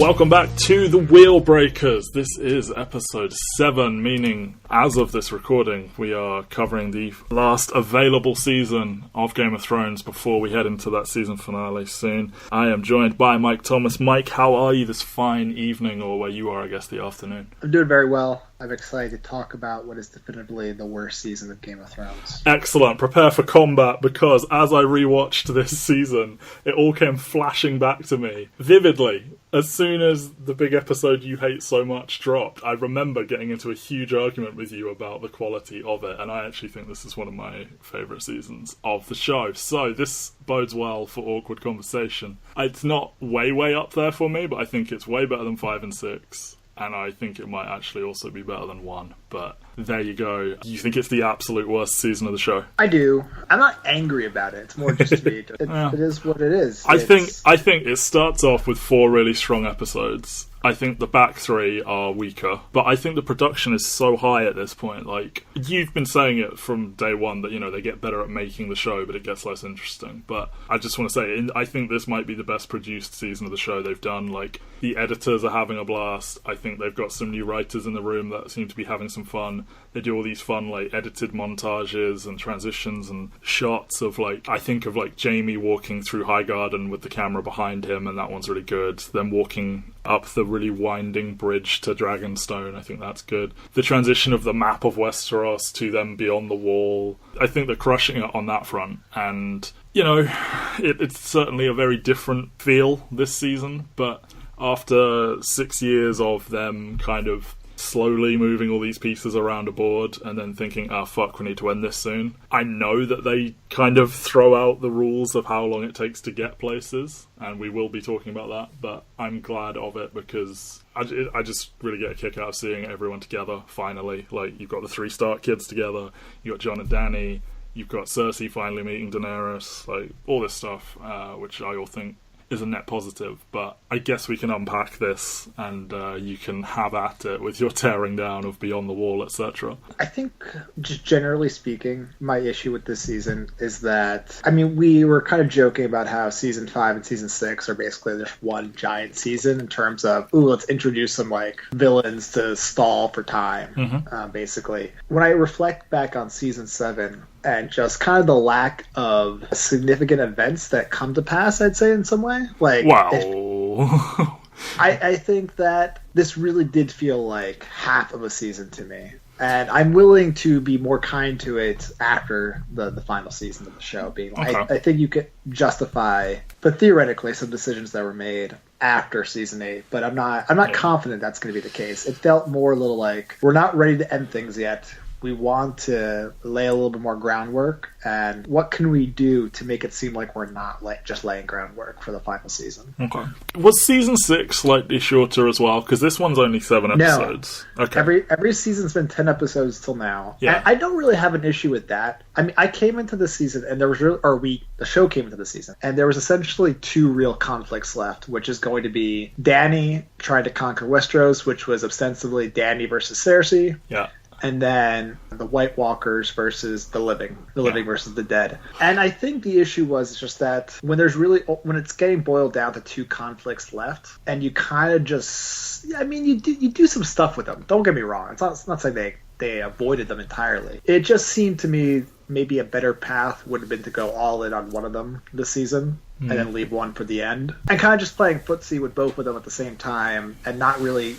Welcome back to The Wheel Breakers. This is episode 7, meaning as of this recording, we are covering the last available season of Game of Thrones before we head into that season finale soon. I am joined by Mike Thomas. Mike, how are you this fine evening, or where you are, I guess, the afternoon? I'm doing very well. I'm excited to talk about what is definitively the worst season of Game of Thrones. Excellent. Prepare for combat, because as I rewatched this season, it all came flashing back to me vividly. As soon as the big episode you hate so much dropped, I remember getting into a huge argument with you about the quality of it, and I actually think this is one of my favourite seasons of the show. So this bodes well for awkward conversation. It's not way up there for me, but I think it's way better than 5 and 6. And I think it might actually also be better than 1. But there you go. You think it's the absolute worst season of the show? I do. I'm not angry about it. It's more just me. It is what it is. I think it starts off with 4 really strong episodes. I think the back 3 are weaker, but I think the production is so high at this point. Like, you've been saying it from day one that, you know, they get better at making the show, but it gets less interesting. But I just want to say, I think this might be the best produced season of the show they've done. Like, the editors are having a blast. I think they've got some new writers in the room that seem to be having some fun. They do all these fun, like, edited montages and transitions and shots of, like, I think of, like, Jaime walking through Highgarden with the camera behind him, and that one's really good. Them walking up the really winding bridge to Dragonstone, I think that's good. The transition of the map of Westeros to them beyond the wall, I think they're crushing it on that front. And, you know, it's certainly a very different feel this season, but after 6 years of them kind of slowly moving all these pieces around a board and then thinking, fuck, we need to end this soon. I know that they kind of throw out the rules of how long it takes to get places, and we will be talking about that, but I'm glad of it because I just really get a kick out of seeing everyone together, finally. Like, you've got the 3 Stark kids together, you've got Jon and Dany, you've got Cersei finally meeting Daenerys, like, all this stuff, which I all think is a net positive, but I guess we can unpack this and you can have at it with your tearing down of Beyond the Wall, etc. I think, just generally speaking, my issue with this season is that, I mean, we were kind of joking about how Season 5 and Season 6 are basically just one giant season in terms of, let's introduce some, like, villains to stall for time, basically. When I reflect back on Season 7, and just kind of the lack of significant events that come to pass, I'd say, in some way. Like, wow. I think that this really did feel like half of a season to me. And I'm willing to be more kind to it after the final season of the show. Being like, okay. I think you could justify, but theoretically, some decisions that were made after season 8. But I'm not confident that's going to be the case. It felt more a little like, we're not ready to end things yet. We want to lay a little bit more groundwork, and what can we do to make it seem like we're not just laying groundwork for the final season? Okay. Was season 6 slightly shorter as well? Because this one's only 7 episodes. No. Okay. Every season's been 10 episodes till now. Yeah. I don't really have an issue with that. I mean, I came into the season, and there was the show came into the season, and there was essentially 2 real conflicts left, which is going to be Dany trying to conquer Westeros, which was ostensibly Dany versus Cersei. Yeah. And then the White Walkers versus the living versus the dead. And I think the issue was just that when it's getting boiled down to 2 conflicts left, and you kind of just, I mean, you do some stuff with them. Don't get me wrong. It's not saying they avoided them entirely. It just seemed to me maybe a better path would have been to go all in on one of them this season. And then leave one for the end, and kind of just playing footsie with both of them at the same time, and not really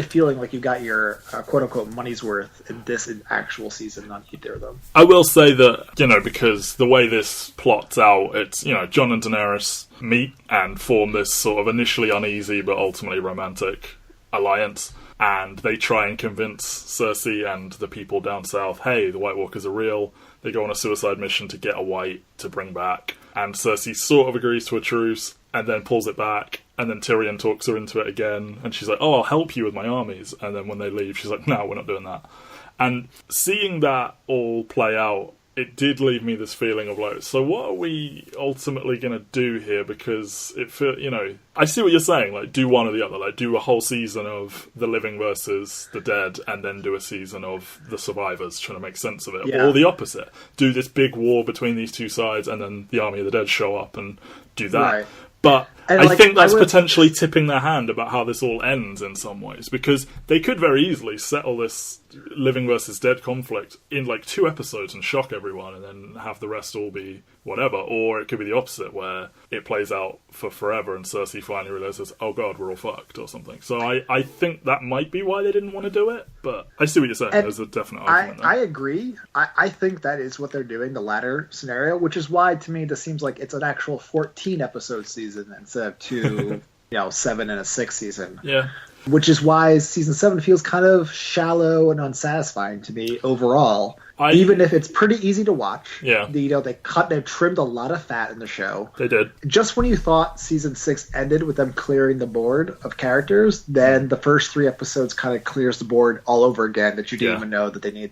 feeling like you got your quote unquote money's worth in this actual season on either of them. I will say that, you know, because the way this plots out, it's, you know, Jon and Daenerys meet and form this sort of initially uneasy but ultimately romantic alliance, and they try and convince Cersei and the people down south, hey, the White Walkers are real. They go on a suicide mission to get a white to bring back, and Cersei sort of agrees to a truce and then pulls it back, and then Tyrion talks her into it again, and she's like, I'll help you with my armies, and then when they leave she's like, no, we're not doing that. And seeing that all play out, it did leave me this feeling of like, so what are we ultimately going to do here? Because it feel, you know, I see what you're saying, like do one or the other, like do a whole season of the living versus the dead and then do a season of the survivors trying to make sense of it. Yeah. Or the opposite, do this big war between these 2 sides and then the army of the dead show up and do that. Right. But And, I think that's potentially tipping their hand about how this all ends in some ways, because they could very easily settle this living versus dead conflict in like 2 episodes and shock everyone and then have the rest all be whatever. Or it could be the opposite, where it plays out for forever and Cersei finally realizes, oh god, we're all fucked or something. So I think that might be why they didn't want to do it, but I see what you're saying. There's a definite argument there. I agree. I think that is what they're doing, the latter scenario, which is why to me this seems like it's an actual 14 episode season instead of 2 7 and a 6 season. Yeah. Which is why season 7 feels kind of shallow and unsatisfying to me overall. Even if it's pretty easy to watch. Yeah. They've trimmed a lot of fat in the show. They did. Just when you thought season 6 ended with them clearing the board of characters, then the first 3 episodes kind of clears the board all over again that you didn't even know that they need,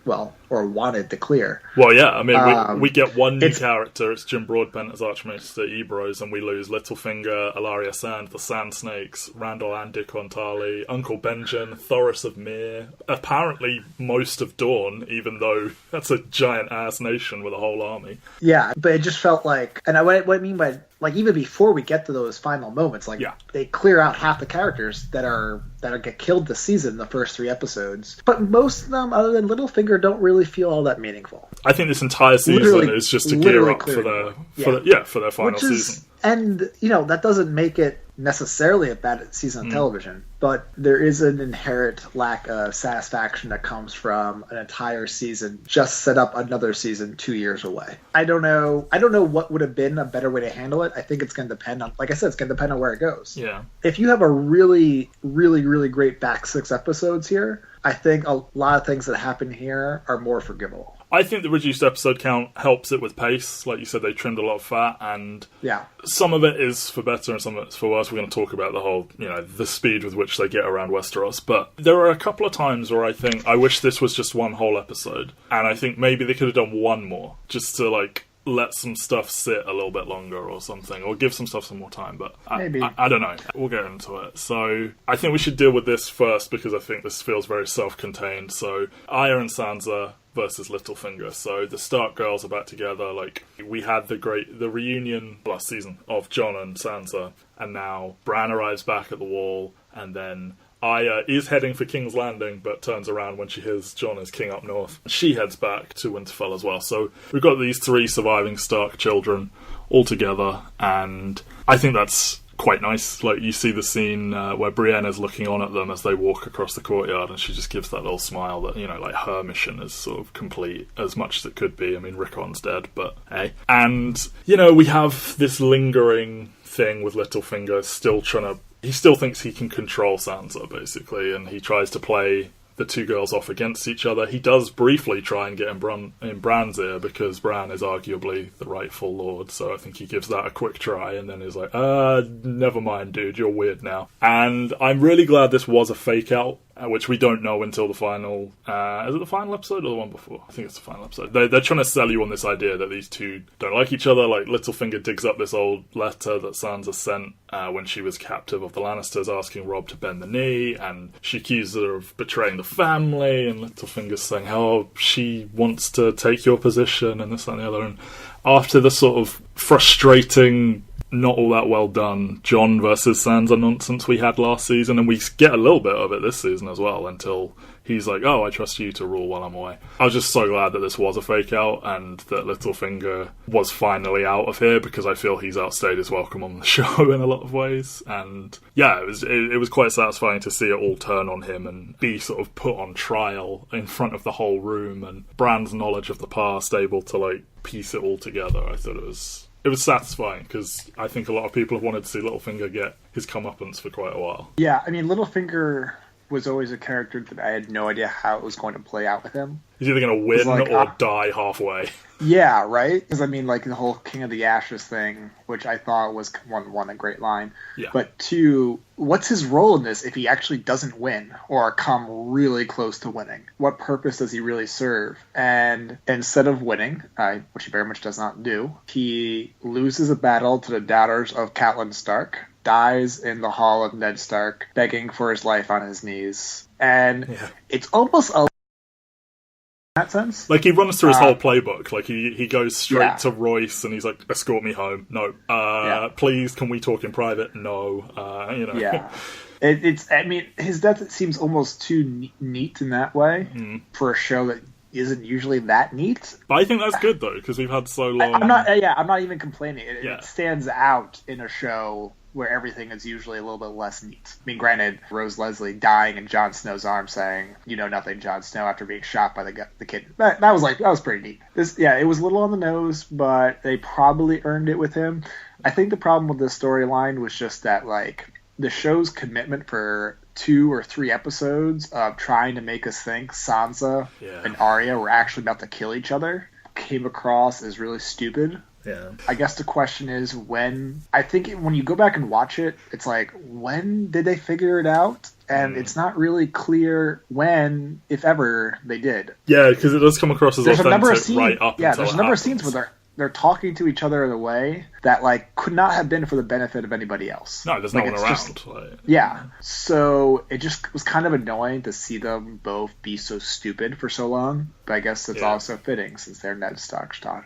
or wanted to clear. Well, yeah, I mean, we get one new character. It's Jim Broadbent as Archmaester Ebros, and we lose Littlefinger, Ilaria Sand, the Sand Snakes, Randall Antali, Uncle Benjen, Thoros of Myr, apparently most of Dawn, even though that's a giant-ass nation with a whole army. Yeah, but it just felt like... And what I mean by... Like, even before we get to those final moments, they clear out half the characters that get killed this season, the first 3 episodes. But most of them, other than Littlefinger, don't really feel all that meaningful. I think this entire season is just to gear up for their final season. And, that doesn't make it necessarily a bad season of television, but there is an inherent lack of satisfaction that comes from an entire season just set up another season 2 years away. I don't know what would have been a better way to handle it. I think it's going to depend on, like I said, it's going to depend on where it goes. Yeah. If you have a really, really, really great back 6 episodes here, I think a lot of things that happen here are more forgivable. I think the reduced episode count helps it with pace. Like you said, they trimmed a lot of fat, and some of it is for better and some of it's for worse. We're going to talk about the whole, the speed with which they get around Westeros. But there are a couple of times where I think I wish this was just one whole episode, and I think maybe they could have done one more just to let some stuff sit a little bit longer or something, or give some stuff some more time, but I don't know. We'll get into it. So I think we should deal with this first, because I think this feels very self-contained. So Arya and Sansa versus Littlefinger. So the Stark girls are back together. We had the reunion last season of Jon and Sansa, and now Bran arrives back at the Wall, and then Arya is heading for King's Landing, but turns around when she hears Jon is king up north. She heads back to Winterfell as well. So we've got these 3 surviving Stark children all together, and I think that's quite nice. You see the scene where Brienne is looking on at them as they walk across the courtyard, and she just gives that little smile that, her mission is sort of complete as much as it could be. I mean, Rickon's dead, but hey. And, we have this lingering thing with Littlefinger he still thinks he can control Sansa, basically, and he tries to play the 2 girls off against each other. He does briefly try and get in Bran's ear, because Bran is arguably the rightful lord, so I think he gives that a quick try, and then is like, never mind, dude, you're weird now. And I'm really glad this was a fake-out, which we don't know until the final... is it the final episode or the one before? I think it's the final episode. They're trying to sell you on this idea that these 2 don't like each other. Littlefinger digs up this old letter that Sansa sent when she was captive of the Lannisters, asking Robb to bend the knee, and she accuses her of betraying the family, and Littlefinger's saying, oh, she wants to take your position, and this, that, and the other. And after the sort of frustrating, not all that well done Jon versus Sansa nonsense we had last season, and we get a little bit of it this season as well, until he's like, oh, I trust you to rule while I'm away. I was just so glad that this was a fake out, and that Littlefinger was finally out of here, because I feel he's outstayed his welcome on the show in a lot of ways. And yeah, it was quite satisfying to see it all turn on him and be sort of put on trial in front of the whole room, and Bran's knowledge of the past able to piece it all together. I thought it was satisfying, because I think a lot of people have wanted to see Littlefinger get his comeuppance for quite a while. Yeah, I mean, Littlefinger was always a character that I had no idea how it was going to play out with him. He's either going to win or die halfway. Yeah, right? Because, I mean, the whole King of the Ashes thing, which I thought was, one, a great line. Yeah. But 2, what's his role in this if he actually doesn't win or come really close to winning? What purpose does he really serve? And instead of winning, which he very much does not do, he loses a battle to the daughters of Catelyn Stark, dies in the hall of Ned Stark, begging for his life on his knees. And it's almost a that sense. Like, he runs through his whole playbook. Like, he goes straight to Royce and he's like, escort me home. No. Please, can we talk in private? No. Yeah. I mean, his death seems almost too neat in that way for a show that isn't usually that neat. But I think that's good, though, because we've had so long... I'm not even complaining. It stands out in a show where everything is usually a little bit less neat. I mean, granted, Rose Leslie dying in Jon Snow's arms saying, "You know nothing, Jon Snow," after being shot by the kid. That was pretty neat. It was a little on the nose, but they probably earned it with him. I think the problem with this storyline was just that, like, the show's commitment for 2 or 3 episodes of trying to make us think Sansa and Arya were actually about to kill each other came across as really stupid. Yeah. I guess the question is when you go back and watch it, it's like, when did they figure it out? And it's not really clear when, if ever, they did. Yeah, because it does come across as authentic right up until there's a number of scenes where they're talking to each other in a way that, like, could not have been for the benefit of anybody else. No, there's no one around. So it just was kind of annoying to see them both be so stupid for so long. But I guess it's also fitting since they're Ned Stark's daughters.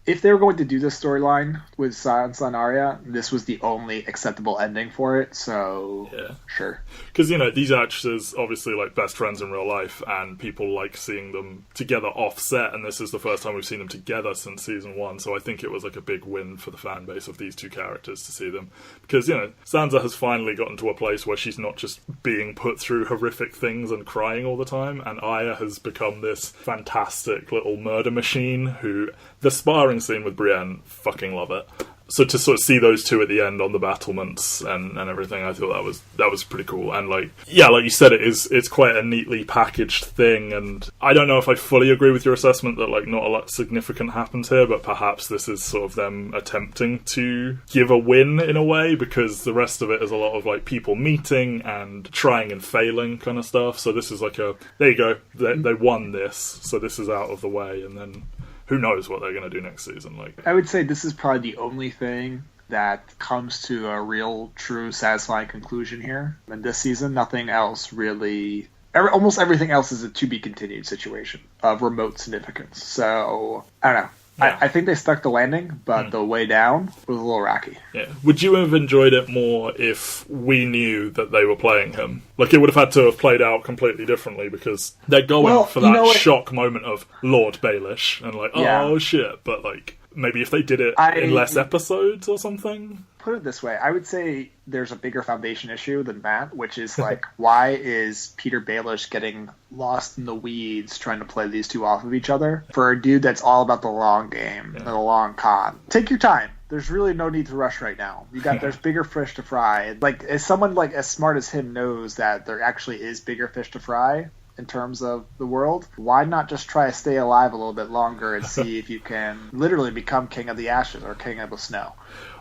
If they were going to do this storyline with Sansa and Arya, this was the only acceptable ending for it. So sure. Because, these actresses obviously like best friends in real life, and people like seeing them together off set, and this is the first time we've seen them together since season 1. So I think it was like a big win for the fan base of these two characters to see them. Because, Sansa has finally gotten to a place where she's not just being put through horrific things and crying all the time, and Arya has become this fantastic little murder machine who... The sparring scene with Brienne, fucking love it. So to sort of see those two at the end on the battlements and everything, I thought that was pretty cool. And like you said, it's quite a neatly packaged thing. And I don't know if I fully agree with your assessment that like not a lot significant happens here, but perhaps this is sort of them attempting to give a win in a way, because the rest of it is a lot of like people meeting and trying and failing kind of stuff. So this is like there you go, they won this, so this is out of the way, and then who knows what they're going to do next season. Like, I would say this is probably the only thing that comes to a real, true, satisfying conclusion here. And this season, nothing else really... Almost everything else is a to-be-continued situation of remote significance. So, I don't know. Yeah. I think they stuck the landing, but the way down was a little rocky. Yeah. Would you have enjoyed it more if we knew that they were playing him? Like, it would have had to have played out completely differently, because they're going for that shock moment of Lord Baelish, and like, oh shit, but like, maybe if they did it in less episodes or something? Put it this way, I would say there's a bigger foundation issue than that, which is like, why is Peter Baelish getting lost in the weeds trying to play these two off of each other? For a dude that's all about the long game and the long con. Take your time. There's really no need to rush right now. There's bigger fish to fry. Like, as someone like as smart as him knows that there actually is bigger fish to fry in terms of the world, why not just try to stay alive a little bit longer and see if you can literally become King of the Ashes or King of the Snow?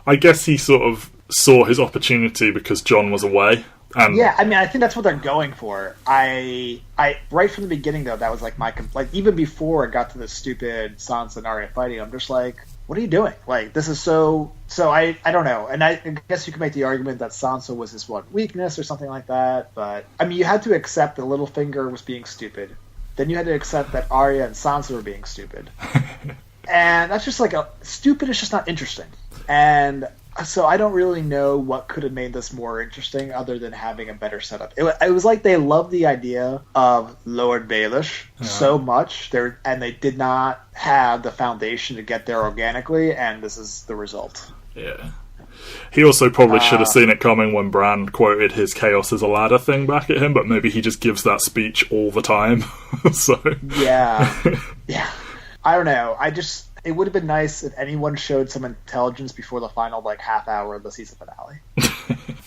I guess he sort of saw his opportunity because Jon was away. Yeah, I mean, I think that's what they're going for. I right from the beginning, though, that was like even before it got to the stupid Sansa and Arya fighting, I'm just like, what are you doing? Like, this is so I don't know. And I guess you could make the argument that Sansa was his one weakness or something like that. But, I mean, you had to accept that Littlefinger was being stupid. Then you had to accept that Arya and Sansa were being stupid. And that's just like stupid is just not interesting. And so I don't really know what could have made this more interesting other than having a better setup. It was like they loved the idea of Lord Baelish so much, and they did not have the foundation to get there organically, and this is the result. Yeah. He also probably should have seen it coming when Bran quoted his chaos as a ladder thing back at him, but maybe he just gives that speech all the time. So yeah. I don't know. It would have been nice if anyone showed some intelligence before the final half hour of the season finale.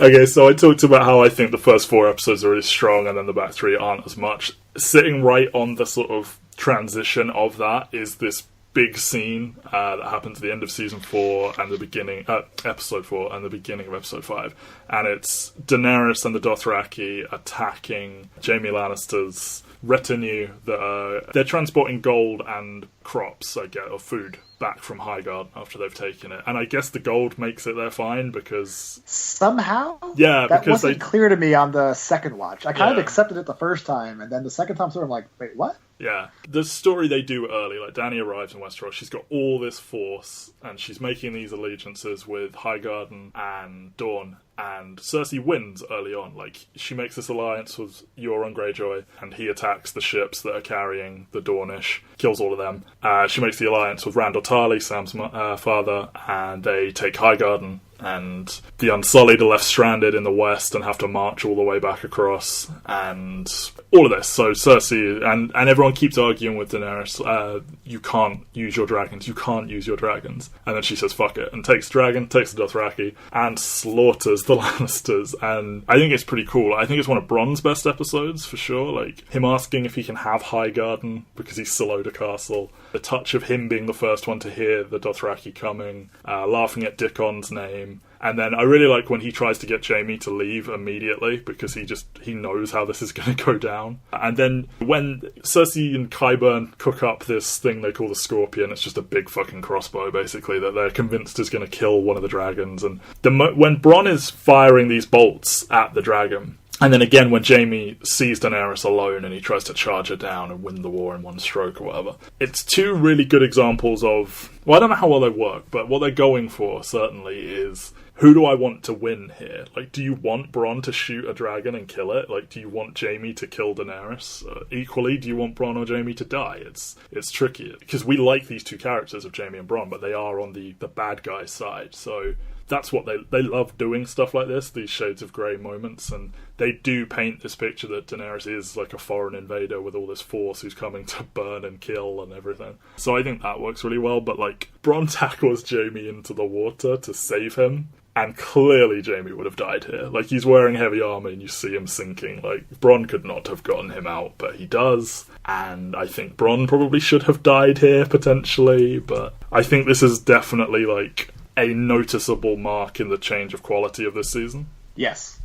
Okay, so I talked about how I think the first 4 episodes are really strong and then the back 3 aren't as much. Sitting right on the sort of transition of that is this big scene that happens at the end of season 4 and the beginning episode 4 and the beginning of episode 5, and it's Daenerys and the Dothraki attacking Jaime Lannister's retinue that they're transporting gold and crops, I guess, or food back from Highgarden after they've taken it. And I guess the gold makes it there fine because... Somehow? Yeah, that because wasn't clear to me on the second watch. I kind of accepted it the first time, and then the second time sort of like, wait, what? Yeah. The story they do early, like Dany arrives in Westeros, she's got all this force, and she's making these allegiances with Highgarden and Dorne, and Cersei wins early on. Like, she makes this alliance with Euron Greyjoy, and he attacks the ships that are carrying the Dornish, kills all of them. She makes the alliance with Randall Tarly, Sam's father, and they take Highgarden, and the Unsullied are left stranded in the west and have to march all the way back across, and all of this. So Cersei, and everyone keeps arguing with Daenerys, you can't use your dragons, you can't use your dragons. And then she says, fuck it, and takes the dragon, takes the Dothraki, and slaughters the Lannisters. And I think it's pretty cool. I think it's one of Bronn's best episodes, for sure. Like, him asking if he can have Highgarden, because he's soloed a castle. The touch of him being the first one to hear the Dothraki coming, laughing at Dickon's name. And then I really like when he tries to get Jaime to leave immediately, because he knows how this is going to go down. And then when Cersei and Qyburn cook up this thing they call the Scorpion, it's just a big fucking crossbow, basically, that they're convinced is going to kill one of the dragons. And when Bronn is firing these bolts at the dragon, and then again when Jaime sees Daenerys alone and he tries to charge her down and win the war in one stroke or whatever, it's two really good examples of... Well, I don't know how well they work, but what they're going for, certainly, is... Who do I want to win here? Like, do you want Bronn to shoot a dragon and kill it? Like, do you want Jaime to kill Daenerys? Equally, do you want Bronn or Jaime to die? It's tricky, because we like these two characters of Jaime and Bronn, but they are on the bad guy side, so... That's what they love doing stuff like this, these shades of grey moments, and they do paint this picture that Daenerys is like a foreign invader with all this force who's coming to burn and kill and everything. So I think that works really well, but like, Bronn tackles Jaime into the water to save him, and clearly Jaime would have died here. Like, he's wearing heavy armour and you see him sinking. Like, Bronn could not have gotten him out, but he does. And I think Bronn probably should have died here, potentially, but I think this is definitely, like, a noticeable mark in the change of quality of this season. Yes.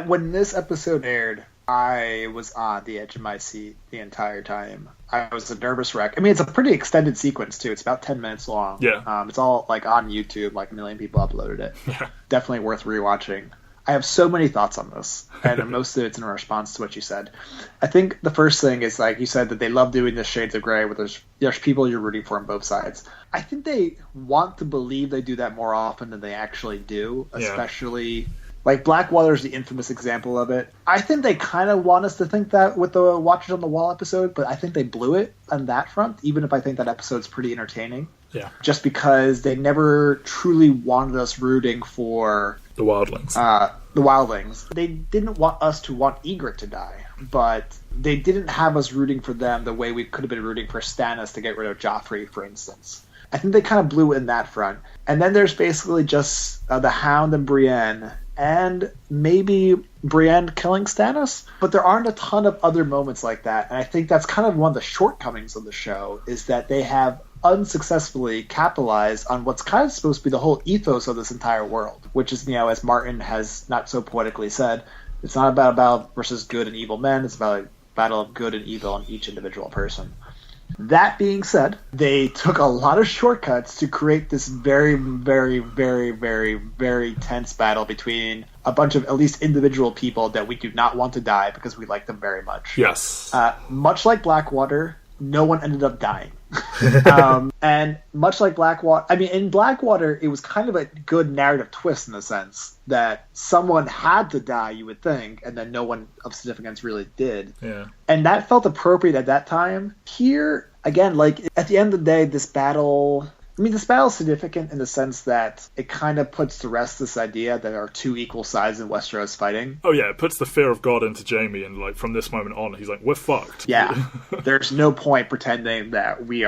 When this episode aired, I was on the edge of my seat the entire time. I was a nervous wreck. I mean, it's a pretty extended sequence, too. It's about 10 minutes long. Yeah. It's all, like, on YouTube. Like, a million people uploaded it. Yeah. Definitely worth rewatching. I have so many thoughts on this, and most of it's in response to what you said. I think the first thing is, like, you said that they love doing the shades of grey, where there's people you're rooting for on both sides. I think they want to believe they do that more often than they actually do, especially... Like, Blackwater is the infamous example of it. I think they kind of want us to think that with the Watchers on the Wall episode, but I think they blew it on that front, even if I think that episode's pretty entertaining. Yeah. Just because they never truly wanted us rooting for... The Wildlings. The Wildlings. They didn't want us to want Ygritte to die, but they didn't have us rooting for them the way we could have been rooting for Stannis to get rid of Joffrey, for instance. I think they kind of blew it in that front. And then there's basically just the Hound and Brienne, and maybe Brienne killing Stannis. But there aren't a ton of other moments like that, and I think that's kind of one of the shortcomings of the show, is that they have unsuccessfully capitalized on what's kind of supposed to be the whole ethos of this entire world, which is, as Martin has not so poetically said, it's not about a battle versus good and evil men, it's about a battle of good and evil in each individual person. That being said, they took a lot of shortcuts to create this very, very, very, very, very tense battle between a bunch of at least individual people that we do not want to die because we like them very much. Yes. Much like Blackwater, no one ended up dying. And much like Blackwater, I mean, in Blackwater, it was kind of a good narrative twist in the sense that someone had to die, you would think, and then no one of significance really did. Yeah. And that felt appropriate at that time. Here, again, like, at the end of the day, this battle is significant in the sense that it kind of puts to rest this idea that there are two equal sides in Westeros fighting. Oh yeah, it puts the fear of God into Jaime, and like from this moment on, he's like, we're fucked. Yeah, there's no point pretending that we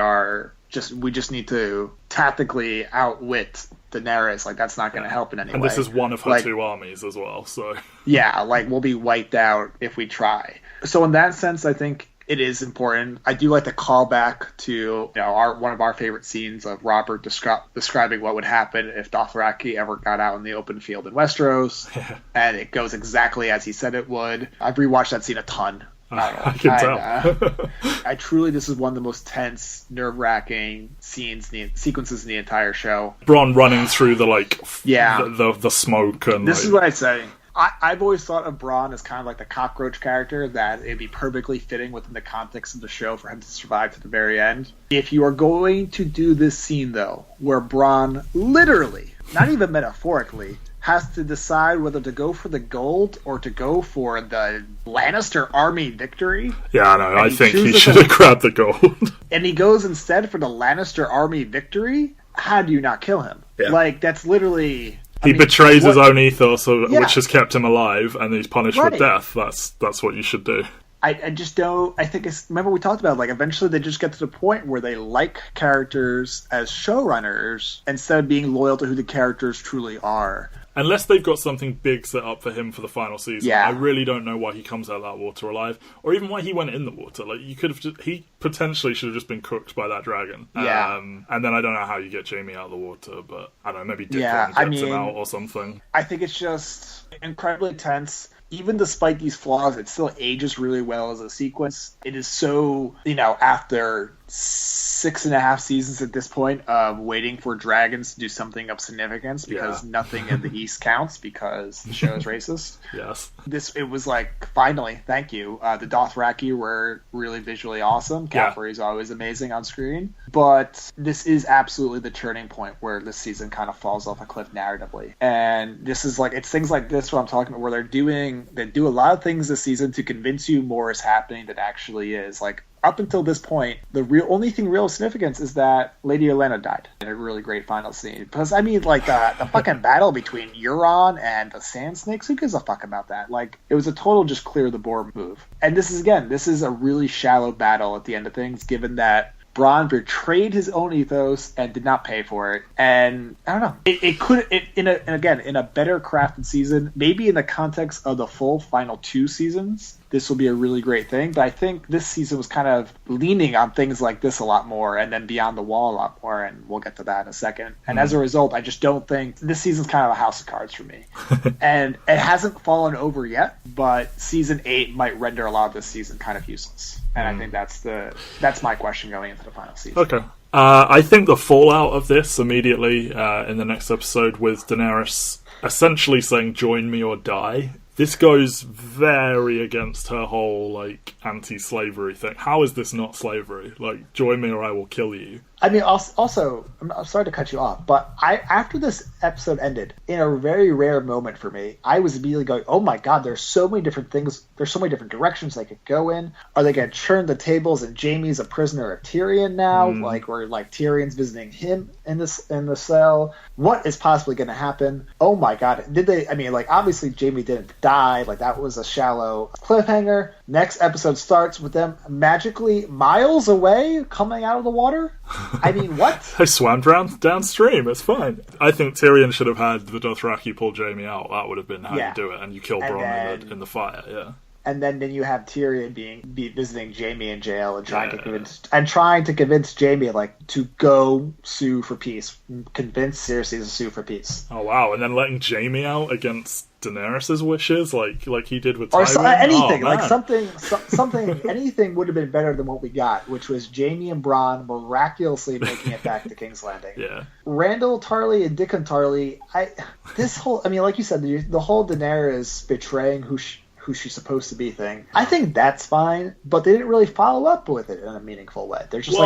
just need to tactically outwit Daenerys. Like, that's not going to help in any way. And this is one of her two armies as well, so... Yeah, like, we'll be wiped out if we try. So in that sense, I think it is important. I do like the callback to one of our favorite scenes of Robert describing what would happen if Dothraki ever got out in the open field in Westeros, and it goes exactly as he said it would. I've rewatched that scene a ton I can tell. I truly, this is one of the most tense, nerve-wracking sequences in the entire show. Bronn running through the smoke and this is what I'd say. I've always thought of Bronn as kind of like the cockroach character, that it'd be perfectly fitting within the context of the show for him to survive to the very end. If you are going to do this scene, though, where Bronn literally, not even metaphorically, has to decide whether to go for the gold or to go for the Lannister army victory. Yeah, I know. I think he should have grabbed the gold. And he goes instead for the Lannister army victory. How do you not kill him? Yeah. Like, that's literally... He betrays his own ethos, which has kept him alive, and he's punished with death. That's what you should do. I just don't... I think it's... Remember we talked about, like, eventually they just get to the point where they like characters as showrunners instead of being loyal to who the characters truly are. Unless they've got something big set up for him for the final season. Yeah. I really don't know why he comes out of that water alive, or even why he went in the water. Like, you could have he potentially should have just been cooked by that dragon. Yeah. And then I don't know how you get Jaime out of the water, but I don't know, maybe Dick gets him out or something. I think it's just incredibly tense. Even despite these flaws, it still ages really well as a sequence. It is so, after 6.5 seasons at this point of waiting for dragons to do something of significance, because nothing in the East counts because the show is racist. Yes. It was like, finally, thank you. The Dothraki were really visually awesome. Caffrey's always amazing on screen. But this is absolutely the turning point where this season kind of falls off a cliff narratively. And this is like, it's things like this what I'm talking about, where they do a lot of things this season to convince you more is happening than actually is. Like, up until this point, the only thing real significance is that Lady Olenna died in a really great final scene. Because, I mean, like, the fucking battle between Euron and the Sand Snakes, who gives a fuck about that? Like, it was a total just clear the board move. And this is a really shallow battle at the end of things, given that Bronn betrayed his own ethos and did not pay for it. And I don't know. It could, in a better crafted season, maybe in the context of the full final 2 seasons, this will be a really great thing. But I think this season was kind of leaning on things like this a lot more, and then Beyond the Wall a lot more, and we'll get to that in a second. And as a result, I just don't think this season's kind of a house of cards for me. And it hasn't fallen over yet, but season 8 might render a lot of this season kind of useless. And I think that's my question going into the final season. Okay. I think the fallout of this immediately in the next episode with Daenerys essentially saying, "Join me or die." This goes very against her whole, like, anti-slavery thing. How is this not slavery? Like, join me or I will kill you. I mean, also, I'm sorry to cut you off, but after this episode ended, in a very rare moment for me, I was immediately going, oh my god, there's so many different things, there's so many different directions they could go in. Are they going to churn the tables and Jaime's a prisoner of Tyrion now? Like, where, like, Tyrion's visiting him in the cell? What is possibly going to happen? Oh my god, obviously Jaime didn't die, like, that was a shallow cliffhanger. Next episode starts with them magically miles away coming out of the water? I mean, what? They swam downstream, it's fine. I think Tyrion should have had the Dothraki pull Jaime out. That would have been how you do it, and you kill Bronn in the fire, yeah. And then you have Tyrion visiting Jaime in jail and trying to convince Jaime, like, to go sue for peace, convince Cersei to sue for peace. Oh wow! And then letting Jaime out against Daenerys' wishes, like he did with Tywin? Or anything, like something, anything would have been better than what we got, which was Jaime and Bronn miraculously making it back to King's Landing. Yeah. Randall Tarly and Dickon Tarly, like you said, the whole Daenerys betraying who she's supposed to be thing, I think that's fine, but they didn't really follow up with it in a meaningful way. They're just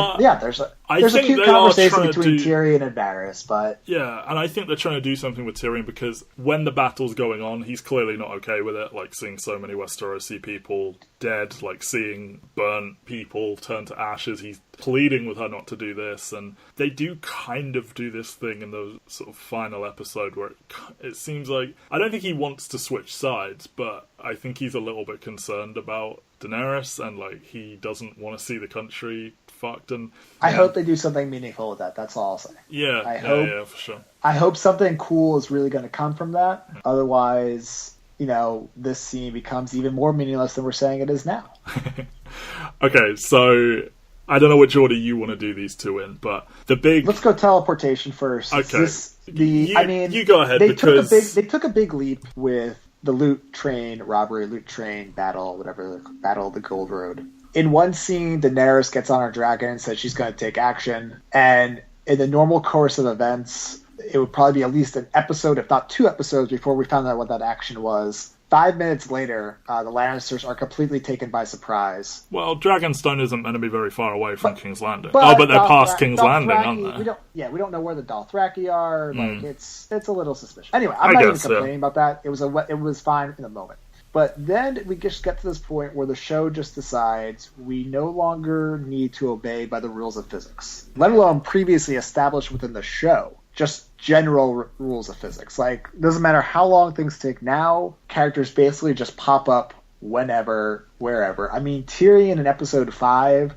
there's a cute conversation between Tyrion and Varys, but... Yeah, and I think they're trying to do something with Tyrion because when the battle's going on, he's clearly not okay with it, like seeing so many Westerosi people dead, like seeing burnt people turn to ashes. He's pleading with her not to do this, and they do kind of do this thing in the sort of final episode where it seems like... I don't think he wants to switch sides, but I think he's a little bit concerned about Daenerys, and like he doesn't want to see the country fucked. And I hope they do something meaningful with that. That's all I'll say. Yeah, for sure. I hope something cool is really going to come from that. Otherwise, this scene becomes even more meaningless than we're saying it is now. Okay, so I don't know which order you want to do these two in, but let's go teleportation first. Okay. You go ahead. They took a big leap with the loot train battle, whatever, battle of the Gold Road. In one scene, Daenerys gets on her dragon and says she's going to take action. And in the normal course of events, it would probably be at least an episode, if not 2 episodes, before we found out what that action was. 5 minutes later, the Lannisters are completely taken by surprise. Well, Dragonstone isn't meant to be very far away from King's Landing. But they're past King's Landing, aren't they? We don't know where the Dothraki are. Like, it's a little suspicious. Anyway, I'm not even complaining about that. It was fine in the moment. But then we just get to this point where the show just decides we no longer need to obey by the rules of physics, let alone previously established within the show. Just general rules of physics. Like, doesn't matter how long things take now, characters basically just pop up whenever, wherever. I mean, Tyrion in episode 5,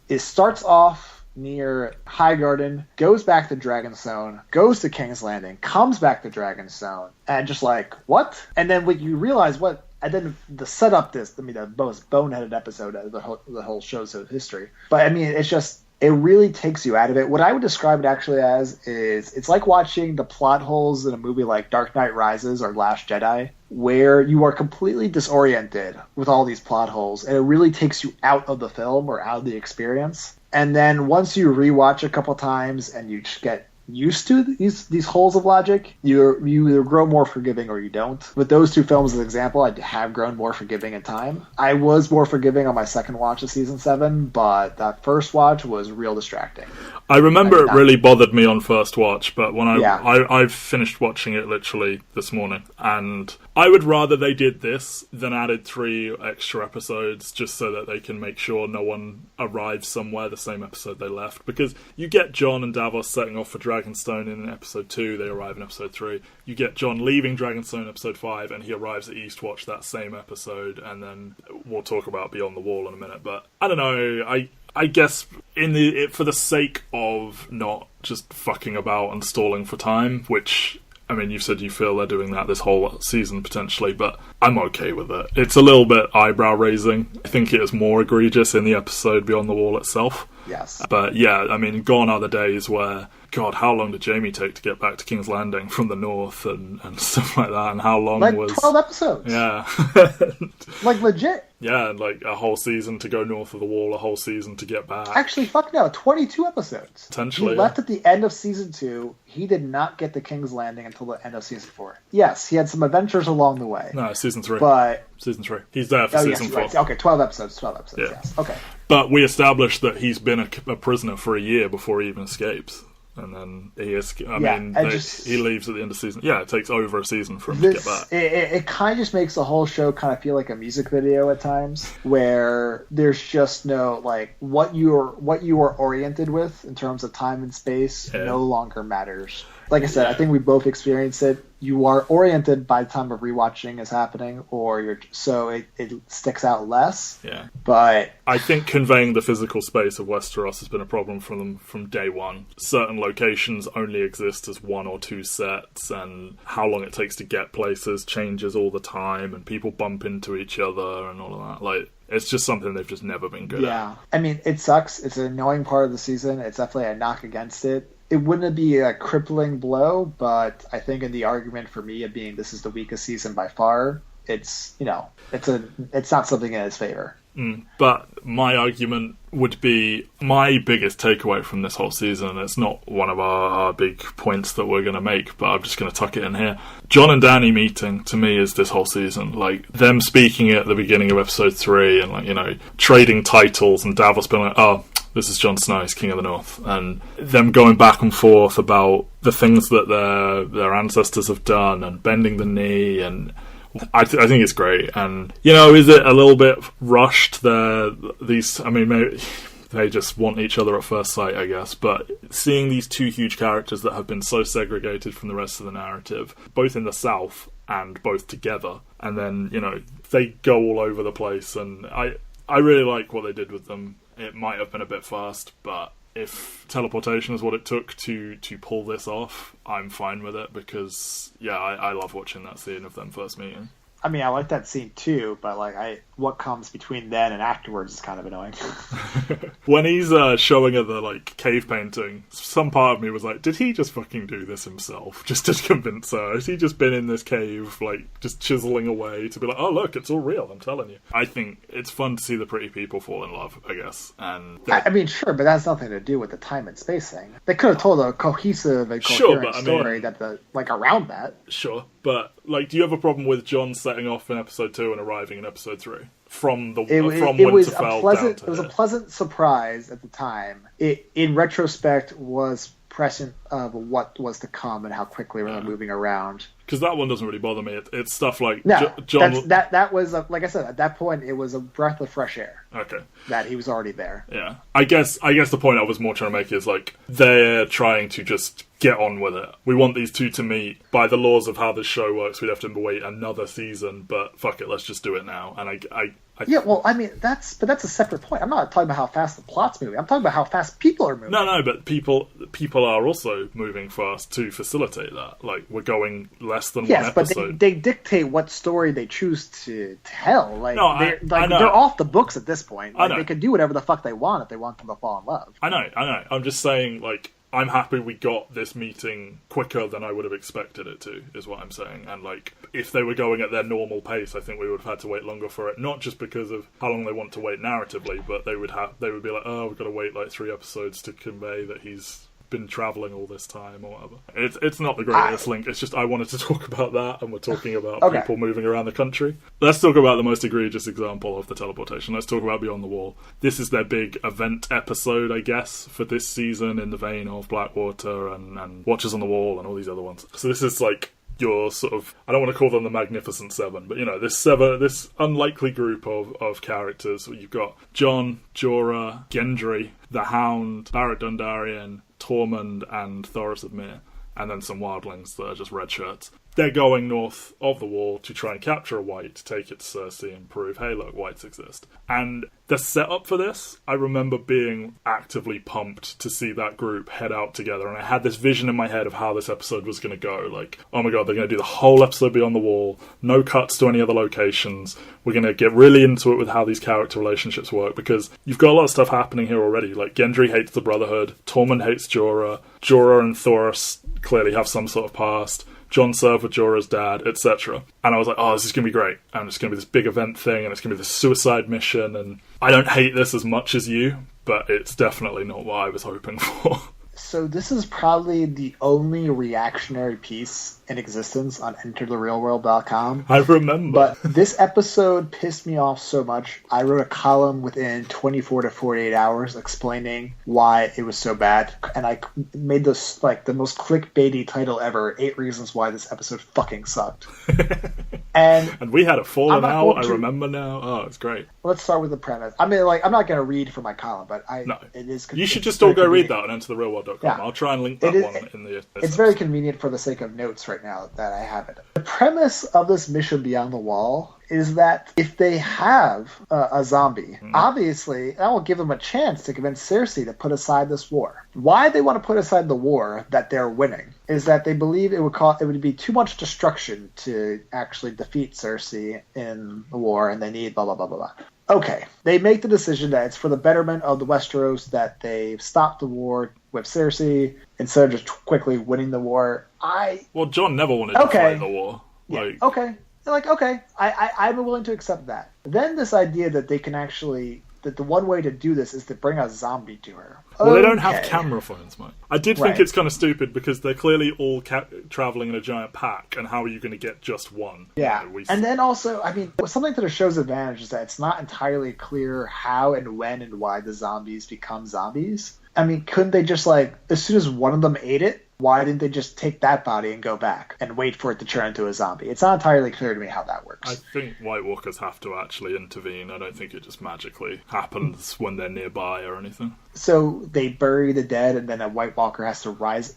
it starts off near Highgarden, goes back to Dragonstone, goes to King's Landing, comes back to Dragonstone, and just like, what? And then when you realize what, and then the setup the most boneheaded episode of the whole show's history. But I mean, it's just, it really takes you out of it. What I would describe it actually as is, it's like watching the plot holes in a movie like Dark Knight Rises or Last Jedi, where you are completely disoriented with all these plot holes, and it really takes you out of the film or out of the experience. And then once you rewatch a couple times and you just get used to these holes of logic, you either grow more forgiving or you don't. With those 2 films as an example, I have grown more forgiving in time. I was more forgiving on my second watch of season 7, but that first watch was real distracting. I remember it really bothered me on first watch, but when I've finished watching it literally this morning, and I would rather they did this than added 3 extra episodes just so that they can make sure no one arrives somewhere the same episode they left. Because you get Jon and Davos setting off for Dragonstone in episode 2, they arrive in episode 3. You get Jon leaving Dragonstone in episode 5, and he arrives at Eastwatch that same episode, and then we'll talk about Beyond the Wall in a minute. But I don't know, I guess for the sake of not just fucking about and stalling for time, which, I mean, you said you feel they're doing that this whole season potentially, but I'm okay with it. It's a little bit eyebrow raising. I think it is more egregious in the episode Beyond the Wall itself. Yes. But yeah, I mean, gone are the days where, God, how long did Jaime take to get back to King's Landing from the north and stuff like that? And how long was... 12 episodes. Yeah. Legit. Yeah, and a whole season to go north of the wall, a whole season to get back. Actually, fuck no, 22 episodes. Potentially. He left at the end of season 2. He did not get to King's Landing until the end of season 4. Yes, he had some adventures along the way. No, season 3. But... Season 3. He's there for season 4. Right. Okay, 12 episodes, yeah. Yes. Okay. But we established that he's been a prisoner for a year before he even escapes. And then he leaves at the end of season. Yeah, it takes over a season for him to get back. It kind of just makes the whole show kind of feel like a music video at times, where there's just no, like, what you are oriented with in terms of time and space no longer matters. Like I said, I think we both experience it. You are oriented by the time of rewatching is happening, or it sticks out less. Yeah. But I think conveying the physical space of Westeros has been a problem for them from day one. Certain locations only exist as 1 or 2 sets, and how long it takes to get places changes all the time, and people bump into each other and all of that. Like, it's just something they've just never been good at. Yeah. I mean, it sucks. It's an annoying part of the season. It's definitely a knock against it. It wouldn't be a crippling blow, but I think in the argument for me of being this is the weakest season by far, it's not something in its favor. But my argument would be my biggest takeaway from this whole season, and it's not one of our big points that we're going to make, but I'm just going to tuck it in here. Jon and Dany meeting, to me, is this whole season. Like, them speaking at the beginning of episode 3 and, trading titles, and Davos being like, oh, this is Jon Snow, he's King of the North, and them going back and forth about the things that their ancestors have done, and bending the knee, and I think it's great. And, is it a little bit rushed? Maybe they just want each other at first sight, I guess, but seeing these 2 huge characters that have been so segregated from the rest of the narrative, both in the South and both together, and then, they go all over the place, and I really like what they did with them. It might have been a bit fast, but if teleportation is what it took to pull this off, I'm fine with it, because, I love watching that scene of them first meeting. I mean, I like that scene too, but what comes between then and afterwards is kind of annoying. When he's showing her the cave painting, some part of me was like, did he just fucking do this himself just to convince her? Has he just been in this cave just chiseling away to be like, oh look, it's all real, I'm telling you. I think it's fun to see the pretty people fall in love, I guess. And I mean, sure, but that's nothing to do with the time and space thing. They could have told a cohesive and coherent story around that. Sure, but do you have a problem with Jon setting off in episode 2 and arriving in episode 3? From Winterfell it was a pleasant surprise at the time. It, in retrospect, was prescient of what was to come and how quickly we're moving around. Because that one doesn't really bother me. It's stuff like Jon. That was like I said, at that point it was a breath of fresh air. Okay, that he was already there. Yeah, I guess the point I was more trying to make is they're trying to just get on with it. We want these two to meet. By the laws of how this show works, we'd have to wait another season. But fuck it, let's just do it now. And I mean that's a separate point. I'm not talking about how fast the plot's moving. I'm talking about how fast people are moving. No, but people are also moving fast to facilitate that. We're going less than one episode. But they dictate what story they choose to tell. I know. They're off the books at this point. I know. They can do whatever the fuck they want if they want them to fall in love. I know. I'm just saying, I'm happy we got this meeting quicker than I would have expected it to, is what I'm saying. And, if they were going at their normal pace, I think we would have had to wait longer for it. Not just because of how long they want to wait narratively, but they would be like, oh, we've got to wait 3 episodes to convey that he's been travelling all this time or whatever. It's not the greatest link. It's just I wanted to talk about that, and we're talking about people moving around the country. Let's talk about the most egregious example of the teleportation. Let's talk about Beyond the Wall. This is their big event episode, I guess, for this season, in the vein of Blackwater and Watchers on the Wall and all these other ones. So this is your sort of, I don't want to call them the Magnificent Seven, but this unlikely group of characters. You've got Jon, Jorah, Gendry, the Hound, Barrett Dondarrion, Tormund, and Thoros of Myr, and then some wildlings that are just red shirts. They're going north of the wall to try and capture a white, take it to Cersei and prove, hey look, whites exist. And the setup for this, I remember being actively pumped to see that group head out together, and I had this vision in my head of how this episode was going to go. Oh my god, they're going to do the whole episode Beyond the Wall, no cuts to any other locations. We're going to get really into it with how these character relationships work, because you've got a lot of stuff happening here already. Gendry hates the Brotherhood, Tormund hates Jorah, Jorah and Thoros clearly have some sort of past, Jon served with Jorah's dad, etc. And I was like, oh, this is going to be great. And it's going to be this big event thing, and it's going to be this suicide mission. And I don't hate this as much as you, but it's definitely not what I was hoping for. So this is probably the only reactionary piece in existence on EnterTheRealWorld.com. I remember. But this episode pissed me off so much. I wrote a column within 24 to 48 hours explaining why it was so bad. And I made this the most clickbaity title ever, 8 Reasons Why This Episode Fucking Sucked. And we had a falling out, I remember now. Oh, it's great. Let's start with the premise. I mean, I'm not going to read from my column, but it is... You should just all go read that on EnterTheRealWorld.com. Yeah. I'll try and link that one in the... It's very convenient for the sake of notes right now that I have it. The premise of this mission Beyond the Wall is that if they have a zombie, obviously that will give them a chance to convince Cersei to put aside this war. Why they want to put aside the war that they're winning is that they believe it would be too much destruction to actually defeat Cersei in the war, and they need blah blah blah blah blah. Okay, they make the decision that it's for the betterment of the Westeros that they've stopped the war with Cersei instead of just quickly winning the war. Well, Jon never wanted to fight the war. Okay. I'm willing to accept that. Then this idea that they can actually... that the one way to do this is to bring a zombie to her. Well, they don't have camera phones, mate. I did think it's kind of stupid because they're clearly all travelling in a giant pack, and how are you going to get just one? Yeah, and then also, I mean, something to the show's advantage is that it's not entirely clear how and when and why the zombies become zombies. I mean, couldn't they just, as soon as one of them ate it, why didn't they just take that body and go back and wait for it to turn into a zombie? It's not entirely clear to me how that works. I think White Walkers have to actually intervene. I don't think it just magically happens when they're nearby or anything. So they bury the dead, and then a White Walker has to rise,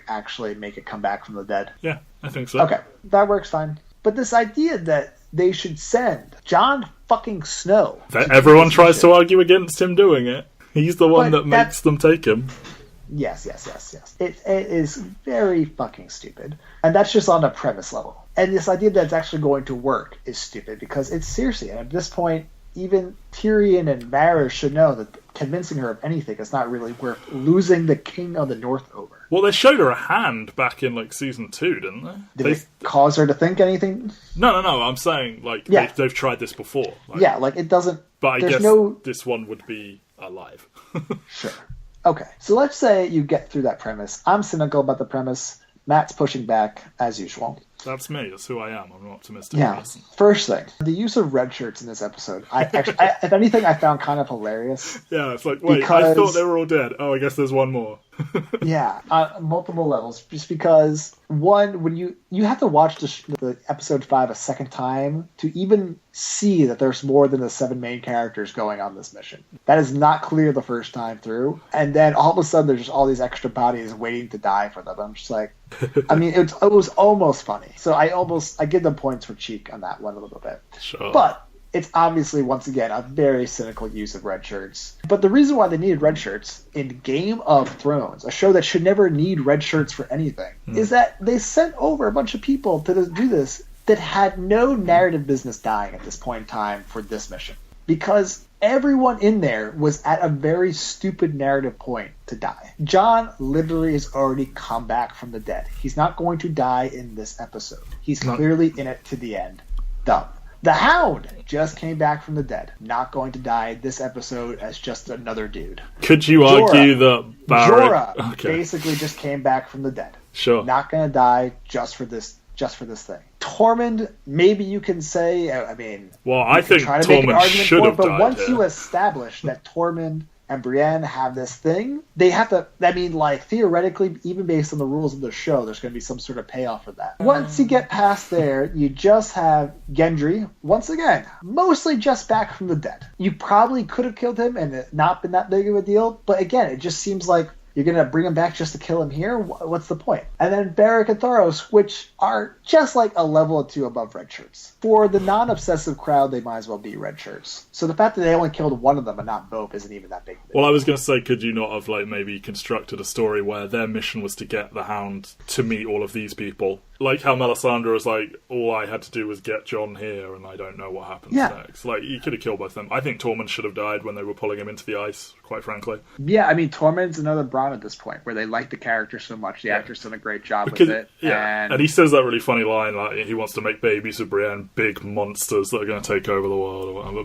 actually make it come back from the dead? Yeah, I think so. Okay, that works fine. But this idea that they should send Jon fucking Snow... Everyone tries to argue against him doing it. He's the one that makes them take him. Yes. It is very fucking stupid. And that's just on a premise level. And this idea that it's actually going to work is stupid, because it's seriously, and at this point, even Tyrion and Varys should know that convincing her of anything is not really worth losing the King of the North over. Well, they showed her a hand back in, like, season 2, didn't they? Did it cause her to think anything? No, I'm saying, like, they've tried this before. Like, yeah, like, it doesn't... But I guess this one would be alive. Sure. Okay, so let's say you get through that premise. I'm cynical about the premise. Matt's pushing back, as usual. That's me. That's who I am. I'm an optimistic person. First thing, the use of red shirts in this episode. If anything, I found kind of hilarious. Yeah, it's like, wait, I thought they were all dead. Oh, I guess there's one more. Yeah, multiple levels. Just because, one, when you have to watch the episode 5 a second time to even see that there's more than the 7 main characters going on this mission. That is not clear the first time through. And then all of a sudden there's just all these extra bodies waiting to die for them. I'm just like, I mean, it was almost funny. So I give them points for cheek on that one a little bit. Sure. But it's obviously, once again, a very cynical use of red shirts. But the reason why they needed red shirts in Game of Thrones, a show that should never need red shirts for anything, is that they sent over a bunch of people to do this that had no narrative business dying at this point in time for this mission. Because everyone in there was at a very stupid narrative point to die. Jon literally has already come back from the dead. He's not going to die in this episode. He's clearly in it to the end. Dumb. The Hound just came back from the dead. Not going to die this episode as just another dude. Could you argue that Jorah basically just came back from the dead. Sure. Not going to die just for this thing. Tormund, maybe you can say, I mean... Well, I think Tormund should have died. But once you establish that Tormund and Brienne have this thing, they have to... I mean, like, theoretically, even based on the rules of the show, there's going to be some sort of payoff for that. Once you get past there, you just have Gendry, once again, mostly just back from the dead. You probably could have killed him and it not been that big of a deal, but again, it just seems like you're going to bring him back just to kill him here? What's the point? And then Beric and Thoros, which are just like a level or two above red shirts. For the non-obsessive crowd, they might as well be red shirts. So the fact that they only killed one of them and not both isn't even that big. Well, I was going to say, could you not have like maybe constructed a story where their mission was to get the Hound to meet all of these people? Like how Melisandre was like, all I had to do was get Jon here and I don't know what happens next. Like, you could have killed both of them. I think Tormund should have died when they were pulling him into the ice, quite frankly. Yeah, I mean, Tormund's another Bronn at this point, where they like the character so much. The actor's done a great job with it. Yeah, and he says that really funny line, like, he wants to make babies of Brienne, big monsters that are going to take over the world or whatever.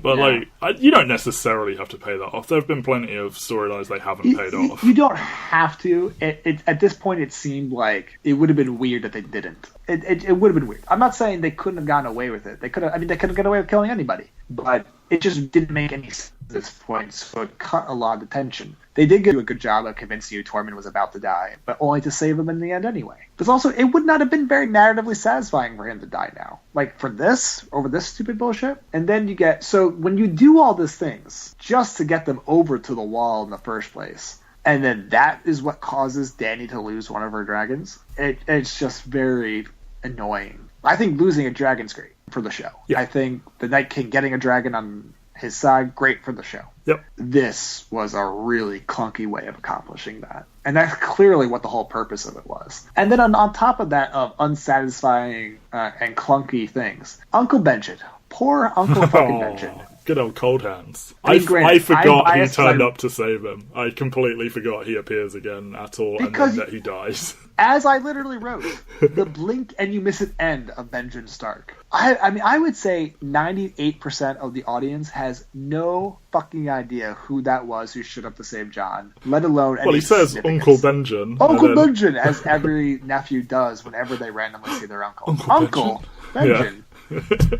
But, you don't necessarily have to pay that off. There have been plenty of storylines they haven't paid off. You don't have to. At this point, it seemed like it would have been weird that they didn't. It would have been weird. I'm not saying they couldn't have gotten away with it. They could have gotten away with killing anybody. But it just didn't make any sense at this point, so it cut a lot of the tension. They did do a good job of convincing you Tormund was about to die, but only to save him in the end anyway. Because also, it would not have been very narratively satisfying for him to die now. Like, for this, over this stupid bullshit. And then you get... So, when you do all these things, just to get them over to the wall in the first place, and then that is what causes Dany to lose one of her dragons, it's just very annoying. I think losing a dragon's great for the show. Yeah. I think the Night King getting a dragon on his side, great for the show. Yep. This was a really clunky way of accomplishing that. And that's clearly what the whole purpose of it was. And then on top of that, of unsatisfying and clunky things, Uncle Benjen. Poor Uncle fucking Benjen. Good old Cold Hands. I forgot he turned up to save him. I completely forgot he appears again at all, and then that he dies. As I literally wrote, the blink and you miss it end of Benjen Stark. I mean, I would say 98% of the audience has no fucking idea who that was who showed up to save Jon, let alone any Well, he says Uncle Benjen. Uncle Benjen, as every nephew does whenever they randomly see their uncle. Uncle Benjen. Yeah.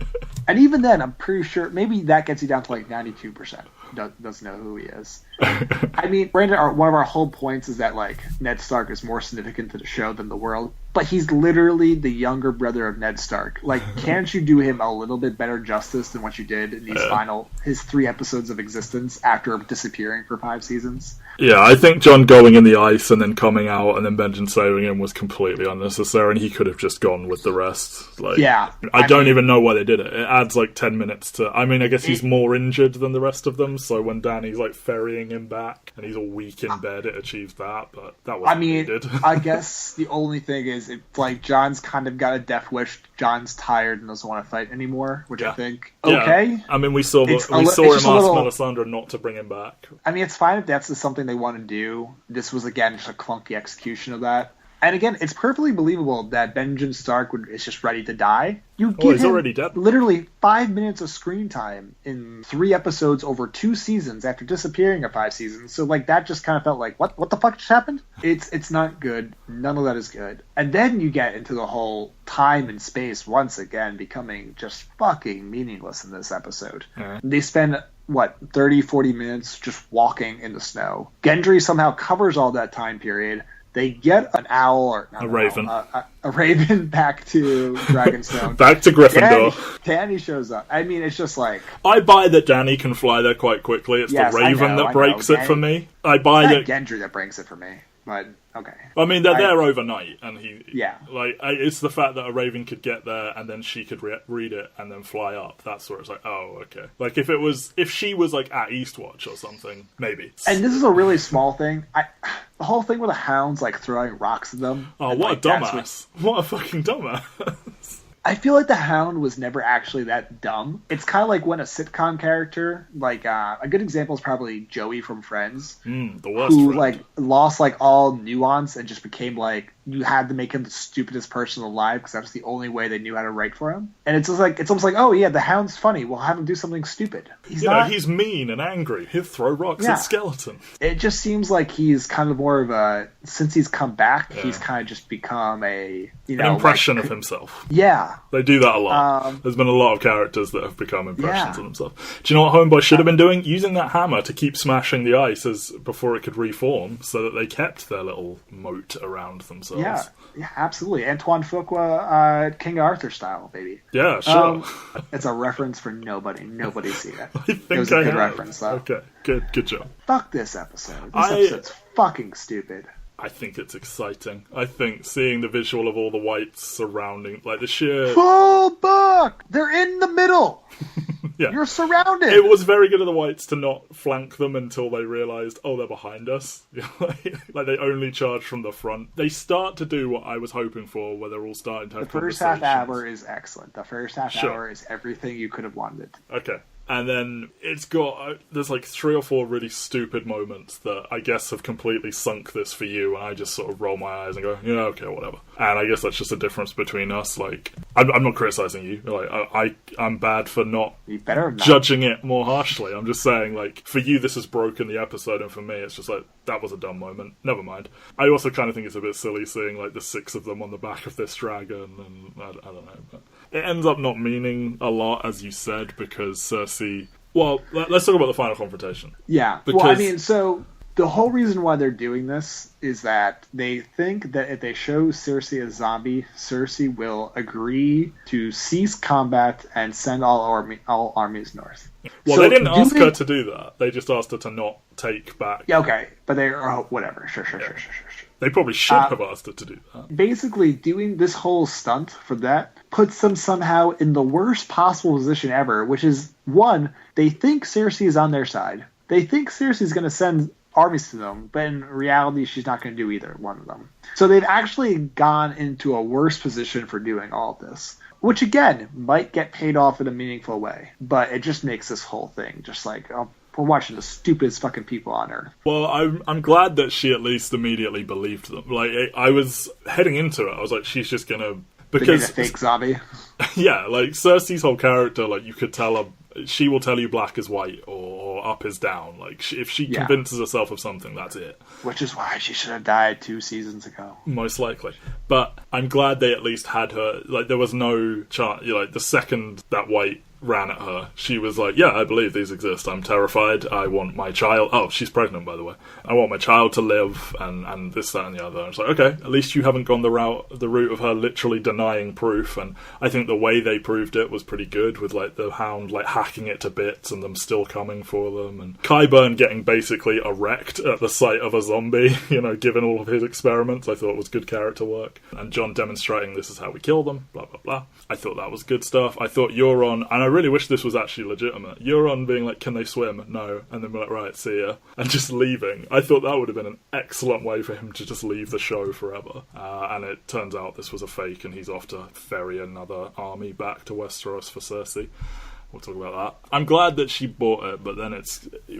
And even then, I'm pretty sure maybe that gets you down to like 92%. Doesn't know who he is. I mean, Brandon, one of our whole points is that like Ned Stark is more significant to the show than the world, but he's literally the younger brother of Ned Stark. Like, can't you do him a little bit better justice than what you did in his 3 episodes of existence after disappearing for 5 seasons? Yeah, I think Jon going in the ice and then coming out and then Benjen saving him was completely unnecessary, and he could have just gone with the rest. Like, I don't even know why they did it. It adds like 10 minutes to... I mean, I guess he's more injured than the rest of them, so when Dany's like ferrying him back and he's all weak in bed, it achieves that, but that wasn't needed. I guess the only thing is, it's like Jon's kind of got a death wish. Jon's tired and doesn't want to fight anymore, which I think, okay. Yeah. I mean, we saw him ask Melisandre not to bring him back. I mean, it's fine if that's something they want to do. This was, again, just a clunky execution of that. And again, it's perfectly believable that Benjen Stark is just ready to die. You give he's him already dead. Literally 5 minutes of screen time in 3 episodes over 2 seasons after disappearing of 5 seasons. So like that just kind of felt like, what the fuck just happened? It's not good. None of that is good. And then you get into the whole time and space once again becoming just fucking meaningless in this episode. They spend 30, 40 minutes just walking in the snow. Gendry somehow covers all that time period. They get an owl or a raven. A raven back to Dragonstone. Back to Gryffindor. Dany shows up. I mean, it's just like, I buy that Dany can fly there quite quickly. It's the raven that breaks it for me. I buy that Gendry that breaks it for me. But okay. I mean, they're there overnight, and it's the fact that a raven could get there and then she could read it and then fly up. That's where it's like, oh, okay. Like if she was like at Eastwatch or something, maybe. And this is a really small thing. The whole thing with the hounds like throwing rocks at them. Oh, what a dumbass! What a fucking dumbass! I feel like the Hound was never actually that dumb. It's kind of like when a sitcom character, like a good example is probably Joey from Friends, the worst who friend. like lost like all nuance and just became like, you had to make him the stupidest person alive because that was the only way they knew how to write for him. And it's just like, it's almost like, oh yeah, the Hound's funny. We'll have him do something stupid. He's mean and angry. He'll throw rocks at skeleton. It just seems like he's kind of more of a, since he's come back, he's kind of just become an impression of himself. Yeah. They do that a lot. There's been a lot of characters that have become impressions of themselves. Do you know what Homeboy should have been doing? Using that hammer to keep smashing the ice before it could reform, so that they kept their little moat around themselves. Yeah, absolutely. Antoine Fuqua, King Arthur style, baby. Yeah, sure. It's a reference for nobody. Nobody's seen it. I think it was a good reference, though. Okay, good job. Fuck this episode. This episode's fucking stupid. I think it's exciting. I think seeing the visual of all the whites surrounding, like the sheer... Full book! They're in the middle! Yeah. You're surrounded! It was very good of the whites to not flank them until they realised, oh, they're behind us. Like, they only charge from the front. They start to do what I was hoping for, where they're all starting to have conversations. The first half hour is excellent. The first half hour is everything you could have wanted. Okay. And then it's got, there's like 3 or 4 really stupid moments that I guess have completely sunk this for you, and I just sort of roll my eyes and go, yeah, okay, whatever. And I guess that's just a difference between us. Like, I'm not criticising you. Like, I'm bad for not judging it more harshly. I'm just saying, like, for you this has broken the episode, and for me it's just like, that was a dumb moment. Never mind. I also kind of think it's a bit silly seeing, like, the 6 of them on the back of this dragon, and I don't know, but it ends up not meaning a lot, as you said, because Cersei... Well, let's talk about the final confrontation. Yeah. Because... Well, I mean, so the whole reason why they're doing this is that they think that if they show Cersei a zombie, Cersei will agree to cease combat and send all armies north. Well, so they didn't ask her to do that. They just asked her to not take back. Yeah, okay. But they... Oh, whatever. Sure. They probably should have asked her to do that. Basically, doing this whole stunt for that puts them somehow in the worst possible position ever, which is, one, they think Cersei is on their side. They think Cersei is going to send armies to them, but in reality, she's not going to do either one of them. So they've actually gone into a worse position for doing all of this, which, again, might get paid off in a meaningful way. But it just makes this whole thing just like... we're watching the stupidest fucking people on Earth. Well, I'm glad that she at least immediately believed them. Like, I was heading into it, I was like, she's just gonna... Because a fake zombie? Yeah, like, Cersei's whole character, like, you could tell her... She will tell you black is white, or up is down. Like, if she convinces herself of something, that's it. Which is why she should have died 2 seasons ago. Most likely. But I'm glad they at least had her... Like, there was no chance... Like, the second that white ran at her, she was like, yeah, I believe these exist. I'm terrified. I want my child... Oh, she's pregnant, by the way. I want my child to live, and this, that, and the other. And it's like, okay, at least you haven't gone the route of her literally denying proof. And I think the way they proved it was pretty good, with, like, the Hound, like, hacking it to bits and them still coming for them. And Qyburn getting basically erect at the sight of a zombie, given all of his experiments. I thought was good character work. And Jon demonstrating this is how we kill them, blah, blah, blah. I thought that was good stuff. I thought Euron... And I really wish this was actually legitimate. Euron being like, can they swim? No. And then we're like, right, see ya. And just leaving. I thought that would have been an excellent way for him to just leave the show forever. And it turns out this was a fake, and he's off to ferry another army back to Westeros for Cersei. We'll talk about that. I'm glad that she bought it, but then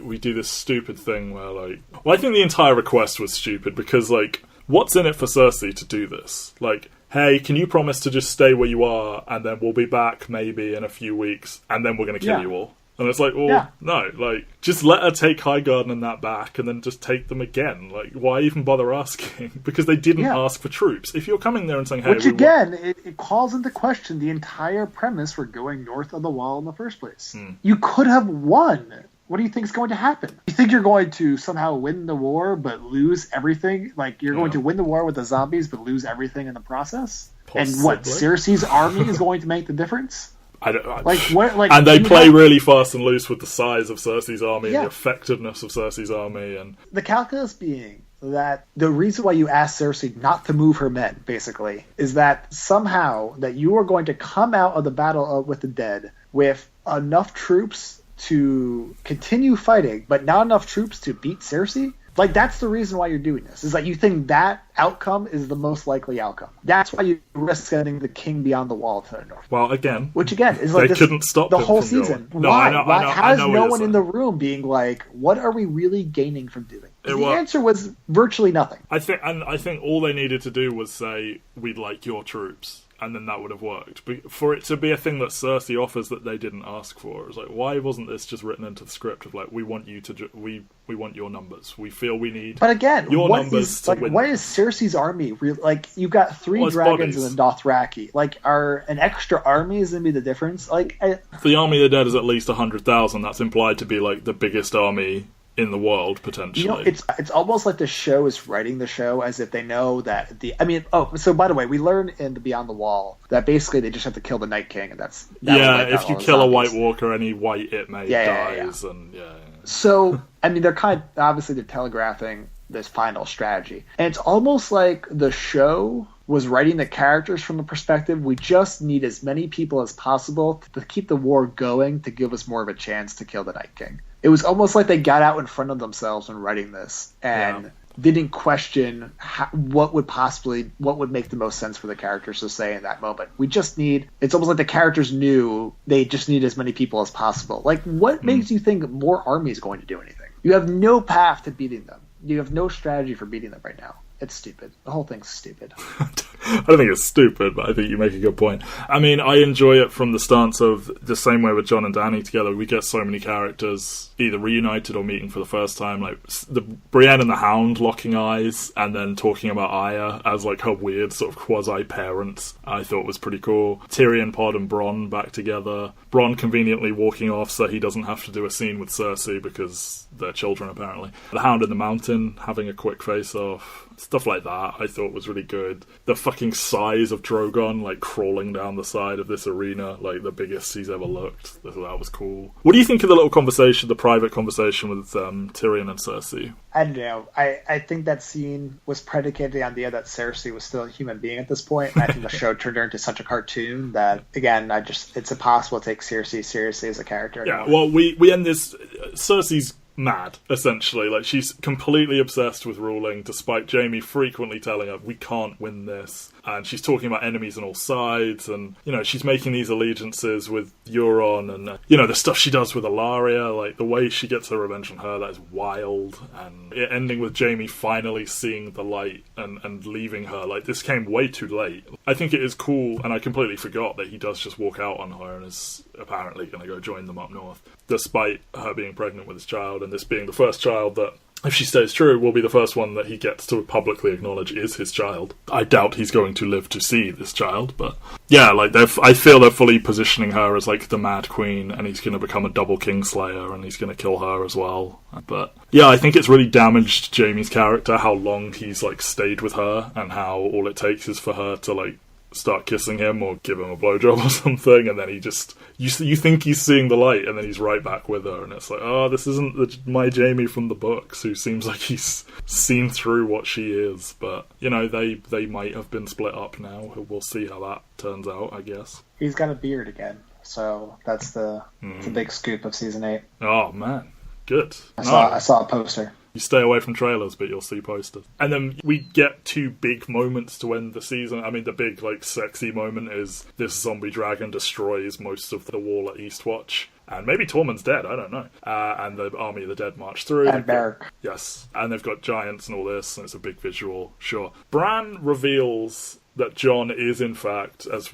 we do this stupid thing where, like... Well, I think the entire request was stupid, because, like, what's in it for Cersei to do this? Like, hey, can you promise to just stay where you are, and then we'll be back maybe in a few weeks, and then we're going to kill you all? And it's like, well, no, like, just let her take Highgarden and that back, and then just take them again. Like, why even bother asking? Because they didn't ask for troops. If you're coming there and saying, hey... Which, again, it calls into question the entire premise for going north of the Wall in the first place. You could have won. What do you think is going to happen? You think you're going to somehow win the war, but lose everything? Like, you're going to win the war with the zombies, but lose everything in the process? Possibly. And what, Cersei's army is going to make the difference? And they play really fast and loose with the size of Cersei's army and the effectiveness of Cersei's army. And the calculus being that the reason why you asked Cersei not to move her men, basically, is that somehow that you are going to come out of the battle with the dead with enough troops to continue fighting, but not enough troops to beat Cersei. Like, that's the reason why you're doing this. Is that you think that outcome is the most likely outcome. That's why you risk sending the king beyond the wall to the north. Well, again... Which, again, is like they couldn't stop the whole season. No, why? I know, How is no one in the room being like, what are we really gaining from doing? The answer was virtually nothing. I think all they needed to do was say, we'd like your troops. And then that would have worked. But for it to be a thing that Cersei offers that they didn't ask for, it was like, why wasn't this just written into the script of like, we want you to, we want your numbers. We feel we need. But again, your numbers to win. What is Cersei's army? Like, you've got 3 dragons and a Dothraki. Like, are an extra army is going to be the difference? Like, the army of the dead is at least 100,000. That's implied to be like the biggest army in the world, potentially. You know, it's almost like the show is writing the show as if they know that so by the way, we learn in the Beyond the Wall that basically they just have to kill the Night King, and that's if you kill a White Walker, any white it may dies. And so I mean, they're obviously they're telegraphing this final strategy, and it's almost like the show was writing the characters from the perspective, we just need as many people as possible to keep the war going, to give us more of a chance to kill the Night King. It was almost like they got out in front of themselves when writing this and didn't question what would make the most sense for the characters to say in that moment. It's almost like the characters knew they just need as many people as possible. Like, what makes you think more army is going to do anything? You have no path to beating them. You have no strategy for beating them right now. It's stupid. The whole thing's stupid. I don't think it's stupid, but I think you make a good point. I mean, I enjoy it from the stance of the same way with Jon and Dany together. We get so many characters either reunited or meeting for the first time. Like the Brienne and the Hound locking eyes, and then talking about Arya as like her weird sort of quasi-parents, I thought was pretty cool. Tyrion, Pod, and Bronn back together. Bronn conveniently walking off so he doesn't have to do a scene with Cersei because they're children, apparently. The Hound in the Mountain having a quick face-off. Stuff like that I thought was really good. The fucking size of Drogon, like, crawling down the side of this arena, like, the biggest he's ever looked. That was cool. What do you think of the little conversation, the private conversation with Tyrion and Cersei? I don't know. I think that scene was predicated on the idea that Cersei was still a human being at this point. I think the show turned her into such a cartoon that, again, it's impossible to take Cersei seriously as a character anymore. Yeah, well, we end this... Cersei's mad, essentially. Like, she's completely obsessed with ruling, despite Jaime frequently telling her, we can't win this. And she's talking about enemies on all sides, and, you know, she's making these allegiances with Euron, and, you know, the stuff she does with Ilaria, like, the way she gets her revenge on her, that is wild. And it ending with Jaime finally seeing the light and leaving her. Like, this came way too late. I think it is cool, and I completely forgot that he does just walk out on her and is apparently going to go join them up north, despite her being pregnant with his child, and this being the first child that, if she stays true, will be the first one that he gets to publicly acknowledge is his child. I doubt he's going to live to see this child, but yeah, like, I feel they're fully positioning her as, like, the Mad Queen, and he's going to become a double Kingslayer, and he's going to kill her as well. But yeah, I think it's really damaged Jaime's character, how long he's, like, stayed with her, and how all it takes is for her to, like, start kissing him or give him a blowjob or something, and then he just... You think he's seeing the light, and then he's right back with her, and it's like, oh, this isn't my Jaime from the books, who seems like he's seen through what she is. But, you know, they might have been split up now. We'll see how that turns out, I guess. He's got a beard again. So that's the big scoop of season 8. Oh, man. Good. I saw a poster. You stay away from trailers, but you'll see posters. And then we get 2 big moments to end the season. I mean, the big, sexy moment is this zombie dragon destroys most of the wall at Eastwatch. And maybe Tormund's dead, I don't know. And the Army of the Dead march through. And Beric. Yes. And they've got giants and all this, and it's a big visual, sure. Bran reveals that Jon is, in fact, as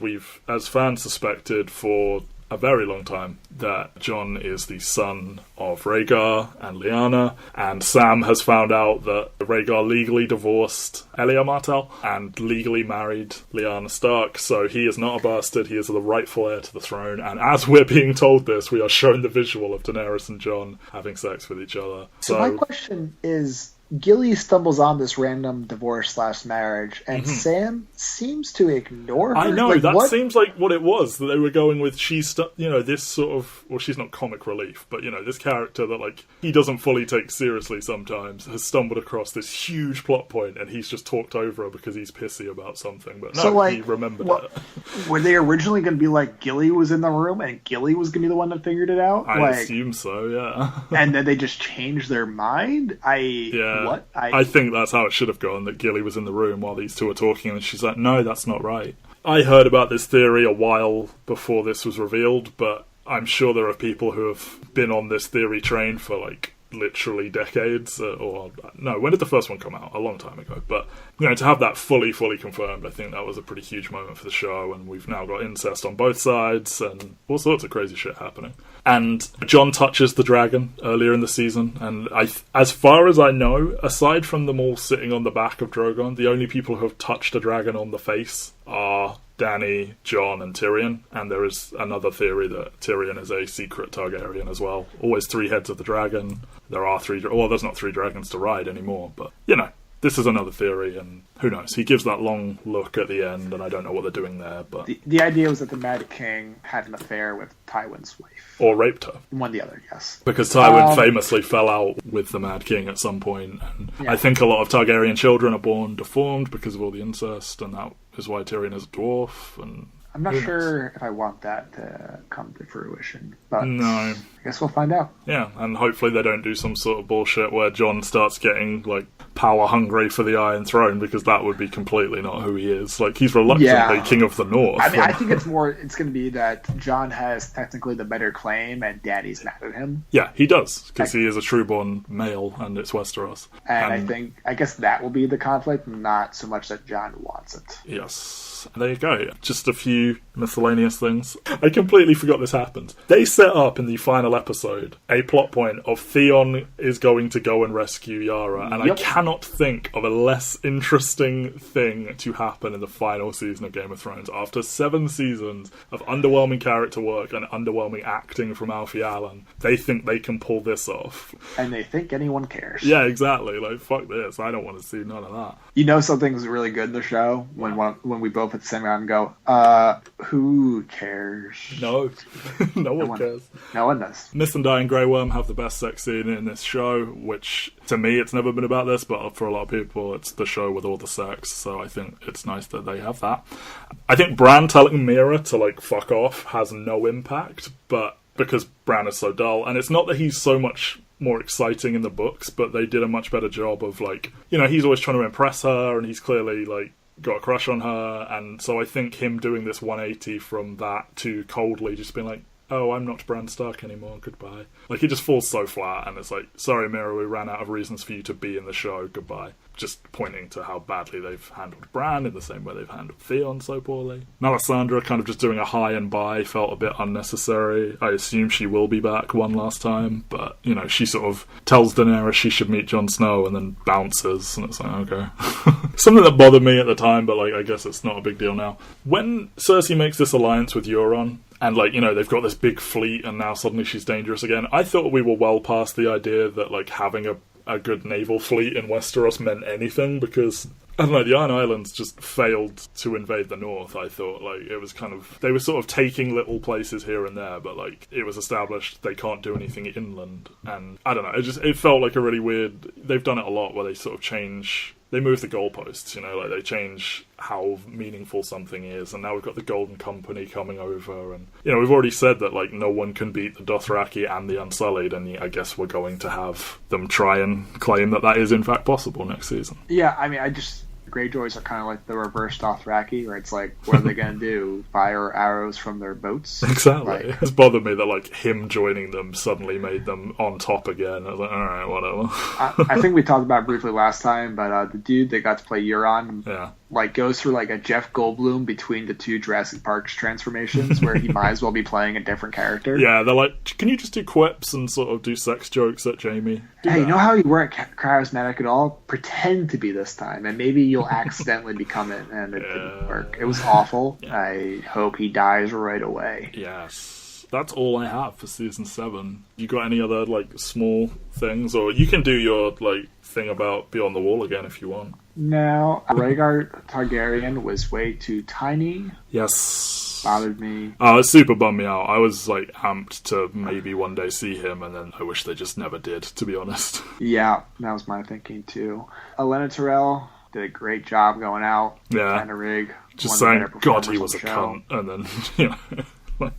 fans suspected for a very long time, that Jon is the son of Rhaegar and Lyanna, and Sam has found out that Rhaegar legally divorced Elia Martell and legally married Lyanna Stark, so he is not a bastard, he is the rightful heir to the throne, and as we're being told this, we are shown the visual of Daenerys and Jon having sex with each other. So my question is, Gilly stumbles on this random divorce/marriage, and Sam seems to ignore her. I know, that seems like what it was, that they were going with, this sort of, well, she's not comic relief, but, this character that, he doesn't fully take seriously sometimes, has stumbled across this huge plot point, and he's just talked over her because he's pissy about something, but no, he remembered it. Were they originally going to be Gilly was in the room, and Gilly was going to be the one that figured it out? I assume so, yeah. And then they just changed their mind? What? I think that's how it should have gone, that Gilly was in the room while these two are talking, and she's like, no, that's not right. I heard about this theory a while before this was revealed, but I'm sure there are people who have been on this theory train for, literally decades, when did the first one come out? A long time ago. But, to have that fully confirmed, I think that was a pretty huge moment for the show, and we've now got incest on both sides, and all sorts of crazy shit happening. And Jon touches the dragon earlier in the season, and as far as I know, aside from them all sitting on the back of Drogon, the only people who have touched a dragon on the face are Dany, Jon, and Tyrion, and there is another theory that Tyrion is a secret Targaryen as well. Always 3 heads of the dragon. There are 3... Well, there's not 3 dragons to ride anymore, but, this is another theory, and who knows? He gives that long look at the end, and I don't know what they're doing there, but... The idea was that the Mad King had an affair with Tywin's wife. Or raped her. One or the other, yes. Because Tywin famously fell out with the Mad King at some point, and I think a lot of Targaryen children are born deformed because of all the incest, and that is why Tyrion is a dwarf, and... I'm not sure if I want that to come to fruition, but no. I guess we'll find out. Yeah, and hopefully they don't do some sort of bullshit where Jon starts getting, power hungry for the Iron Throne, because that would be completely not who he is. He's reluctantly King of the North. I mean, I think it's going to be that Jon has technically the better claim, and Daddy's mad at him. Yeah, he does, because he is a trueborn male, and it's Westeros. And I guess that will be the conflict, not so much that Jon wants it. Yes. There you go. Just a few miscellaneous things. I completely forgot this happened. They set up in the final episode a plot point of Theon is going to go and rescue Yara, and I cannot think of a less interesting thing to happen in the final season of Game of Thrones. After 7 seasons of underwhelming character work and underwhelming acting from Alfie Allen, they think they can pull this off. And they think anyone cares. Yeah, exactly. Fuck this. I don't want to see none of that. Something's really good in the show when we both at the same round and go, who cares? No. No one cares. No one does. Missandei and Grey Worm have the best sex scene in this show, which, to me, it's never been about this, but for a lot of people, it's the show with all the sex, so I think it's nice that they have that. I think Bran telling Mira to, fuck off has no impact, but because Bran is so dull, and it's not that he's so much more exciting in the books, but they did a much better job of, he's always trying to impress her, and he's clearly, got a crush on her, and so I think him doing this 180 from that to coldly just being like, oh, I'm not Bran Stark anymore, goodbye. It just falls so flat, and it's sorry, Mira, we ran out of reasons for you to be in the show, goodbye. Just pointing to how badly they've handled Bran in the same way they've handled Theon so poorly. Melisandre kind of just doing a high and bye felt a bit unnecessary. I assume she will be back one last time, but, she sort of tells Daenerys she should meet Jon Snow and then bounces, and it's okay. Something that bothered me at the time, but, I guess it's not a big deal now. When Cersei makes this alliance with Euron, and, they've got this big fleet, and now suddenly she's dangerous again, I thought we were well past the idea that, having a good naval fleet in Westeros meant anything, because, I don't know, the Iron Islands just failed to invade the north, I thought. It was kind of... They were sort of taking little places here and there, but, it was established they can't do anything inland. And, I don't know, it felt like a really weird... They've done it a lot, where they sort of change they move the goalposts, you know, like they change how meaningful something is, and now we've got the Golden Company coming over, and, you know, we've already said that, like, no one can beat the Dothraki and the Unsullied, and I guess we're going to have them try and claim that is in fact possible next season. Yeah, I mean, Greyjoys are kind of like the reverse Dothraki, where it's like, what are they going to do? Fire arrows from their boats? Exactly. It's bothered me that, like, him joining them suddenly made them on top again. I was like, alright, whatever. I think we talked about it briefly last time, but the dude that got to play Euron, like, goes through, like, a Jeff Goldblum between the two Jurassic Park transformations, where he might as well be playing a different character. Yeah, they're like, can you just do quips and sort of do sex jokes at Jamie? You know how you weren't charismatic at all? Pretend to be this time, and maybe you'll accidentally become it, and it didn't work. It was awful. Yeah. I hope he dies right away. Yes. That's all I have for season 7. You got any other, like, small things? Or you can do your, like, thing about Beyond the Wall again if you want. No, Rhaegar Targaryen was way too tiny. Yes. Bothered me. Oh, it super bummed me out. I was, like, amped to maybe one day see him, and then I wish they just never did, to be honest. Yeah, that was my thinking, too. Olenna Tyrell did a great job going out. Yeah. Kind of rig. Just saying, God, he was a cunt. And then, you know.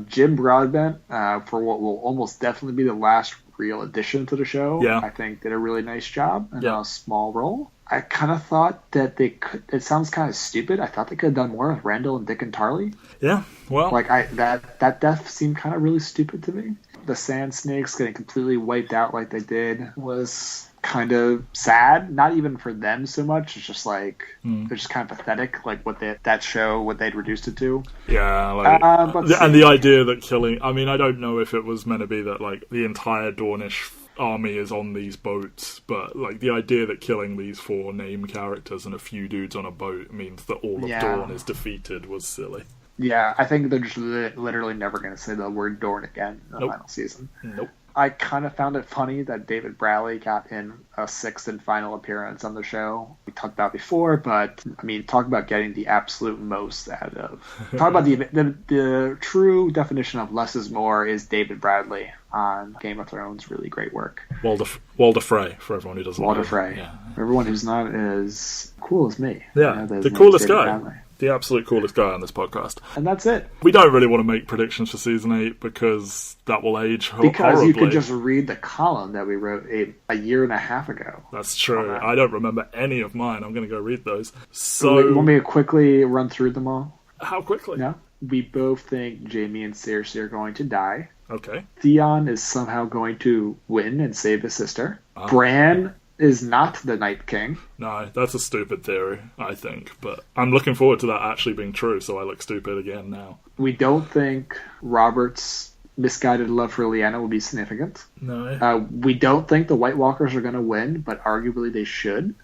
Jim Broadbent, for what will almost definitely be the last real addition to the show, I think did a really nice job in a small role. I kind of thought that they could. It sounds kind of stupid. I thought they could have done more with Randall and Dick and Tarly. Yeah, well, like that death seemed kind of really stupid to me. The Sand Snakes getting completely wiped out like they did was kind of sad. Not even for them so much. It's just like they're just kind of pathetic. Like what they'd reduced it to. Yeah, like, and the idea that killing. I mean, I don't know if it was meant to be that like the entire Dornish army is on these boats, but like the idea that killing these 4 name characters and a few dudes on a boat means that all of Dorne is defeated was silly. Yeah, I think they're just literally never going to say the word Dorne again in the final season. Nope. I kind of found it funny that David Bradley got in a 6th and final appearance on the show. We talked about before, but I mean, talk about getting the absolute most out of. Talk about the true definition of less is more is David Bradley on Game of Thrones. Really great work. Walder Frey, for everyone who doesn't know. Walder Frey. Yeah. Everyone who's not as cool as me. Yeah, the coolest guy. Bradley. The absolute coolest guy on this podcast. And that's it. We don't really want to make predictions for Season 8 because that will age horribly. Because you could just read the column that we wrote a year and a half ago. That's true. I don't remember any of mine. I'm going to go read those. So, you want me to quickly run through them all? How quickly? No. We both think Jaime and Cersei are going to die. Okay. Theon is somehow going to win and save his sister. Bran is not the Night King. No, that's a stupid theory, I think. But I'm looking forward to that actually being true, so I look stupid again now. We don't think Robert's misguided love for Lyanna will be significant. No. We don't think the White Walkers are going to win, but arguably they should.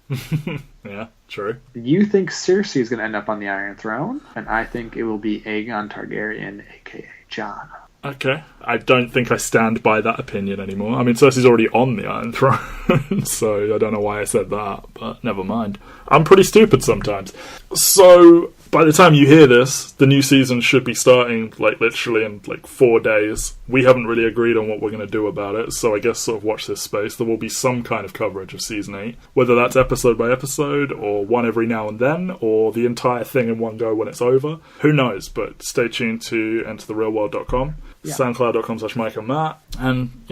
Yeah, true. You think Cersei is going to end up on the Iron Throne, and I think it will be Aegon Targaryen, a.k.a. Jon. Okay. I don't think I stand by that opinion anymore. I mean, Cersei's already on the Iron Throne, so I don't know why I said that, but never mind. I'm pretty stupid sometimes. So, by the time you hear this, the new season should be starting, like, literally in, 4 days. We haven't really agreed on what we're going to do about it, so I guess sort of watch this space. There will be some kind of coverage of Season 8, whether that's episode by episode, or one every now and then, or the entire thing in one go when it's over. Who knows, but stay tuned to entertherealworld.com. Yeah. SoundCloud.com/Mike and Matt, and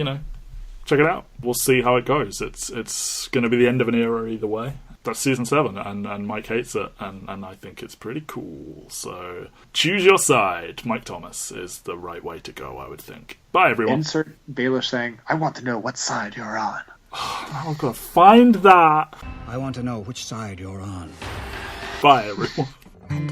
check it out. We'll see how it goes. It's going to be the end of an era either way. That's season 7, and Mike hates it, and I think it's pretty cool. So choose your side. Mike Thomas is the right way to go, I would think. Bye, everyone. Insert Baelish saying, "I want to know what side you're on." Oh God, find that. I want to know which side you're on. Bye, everyone. And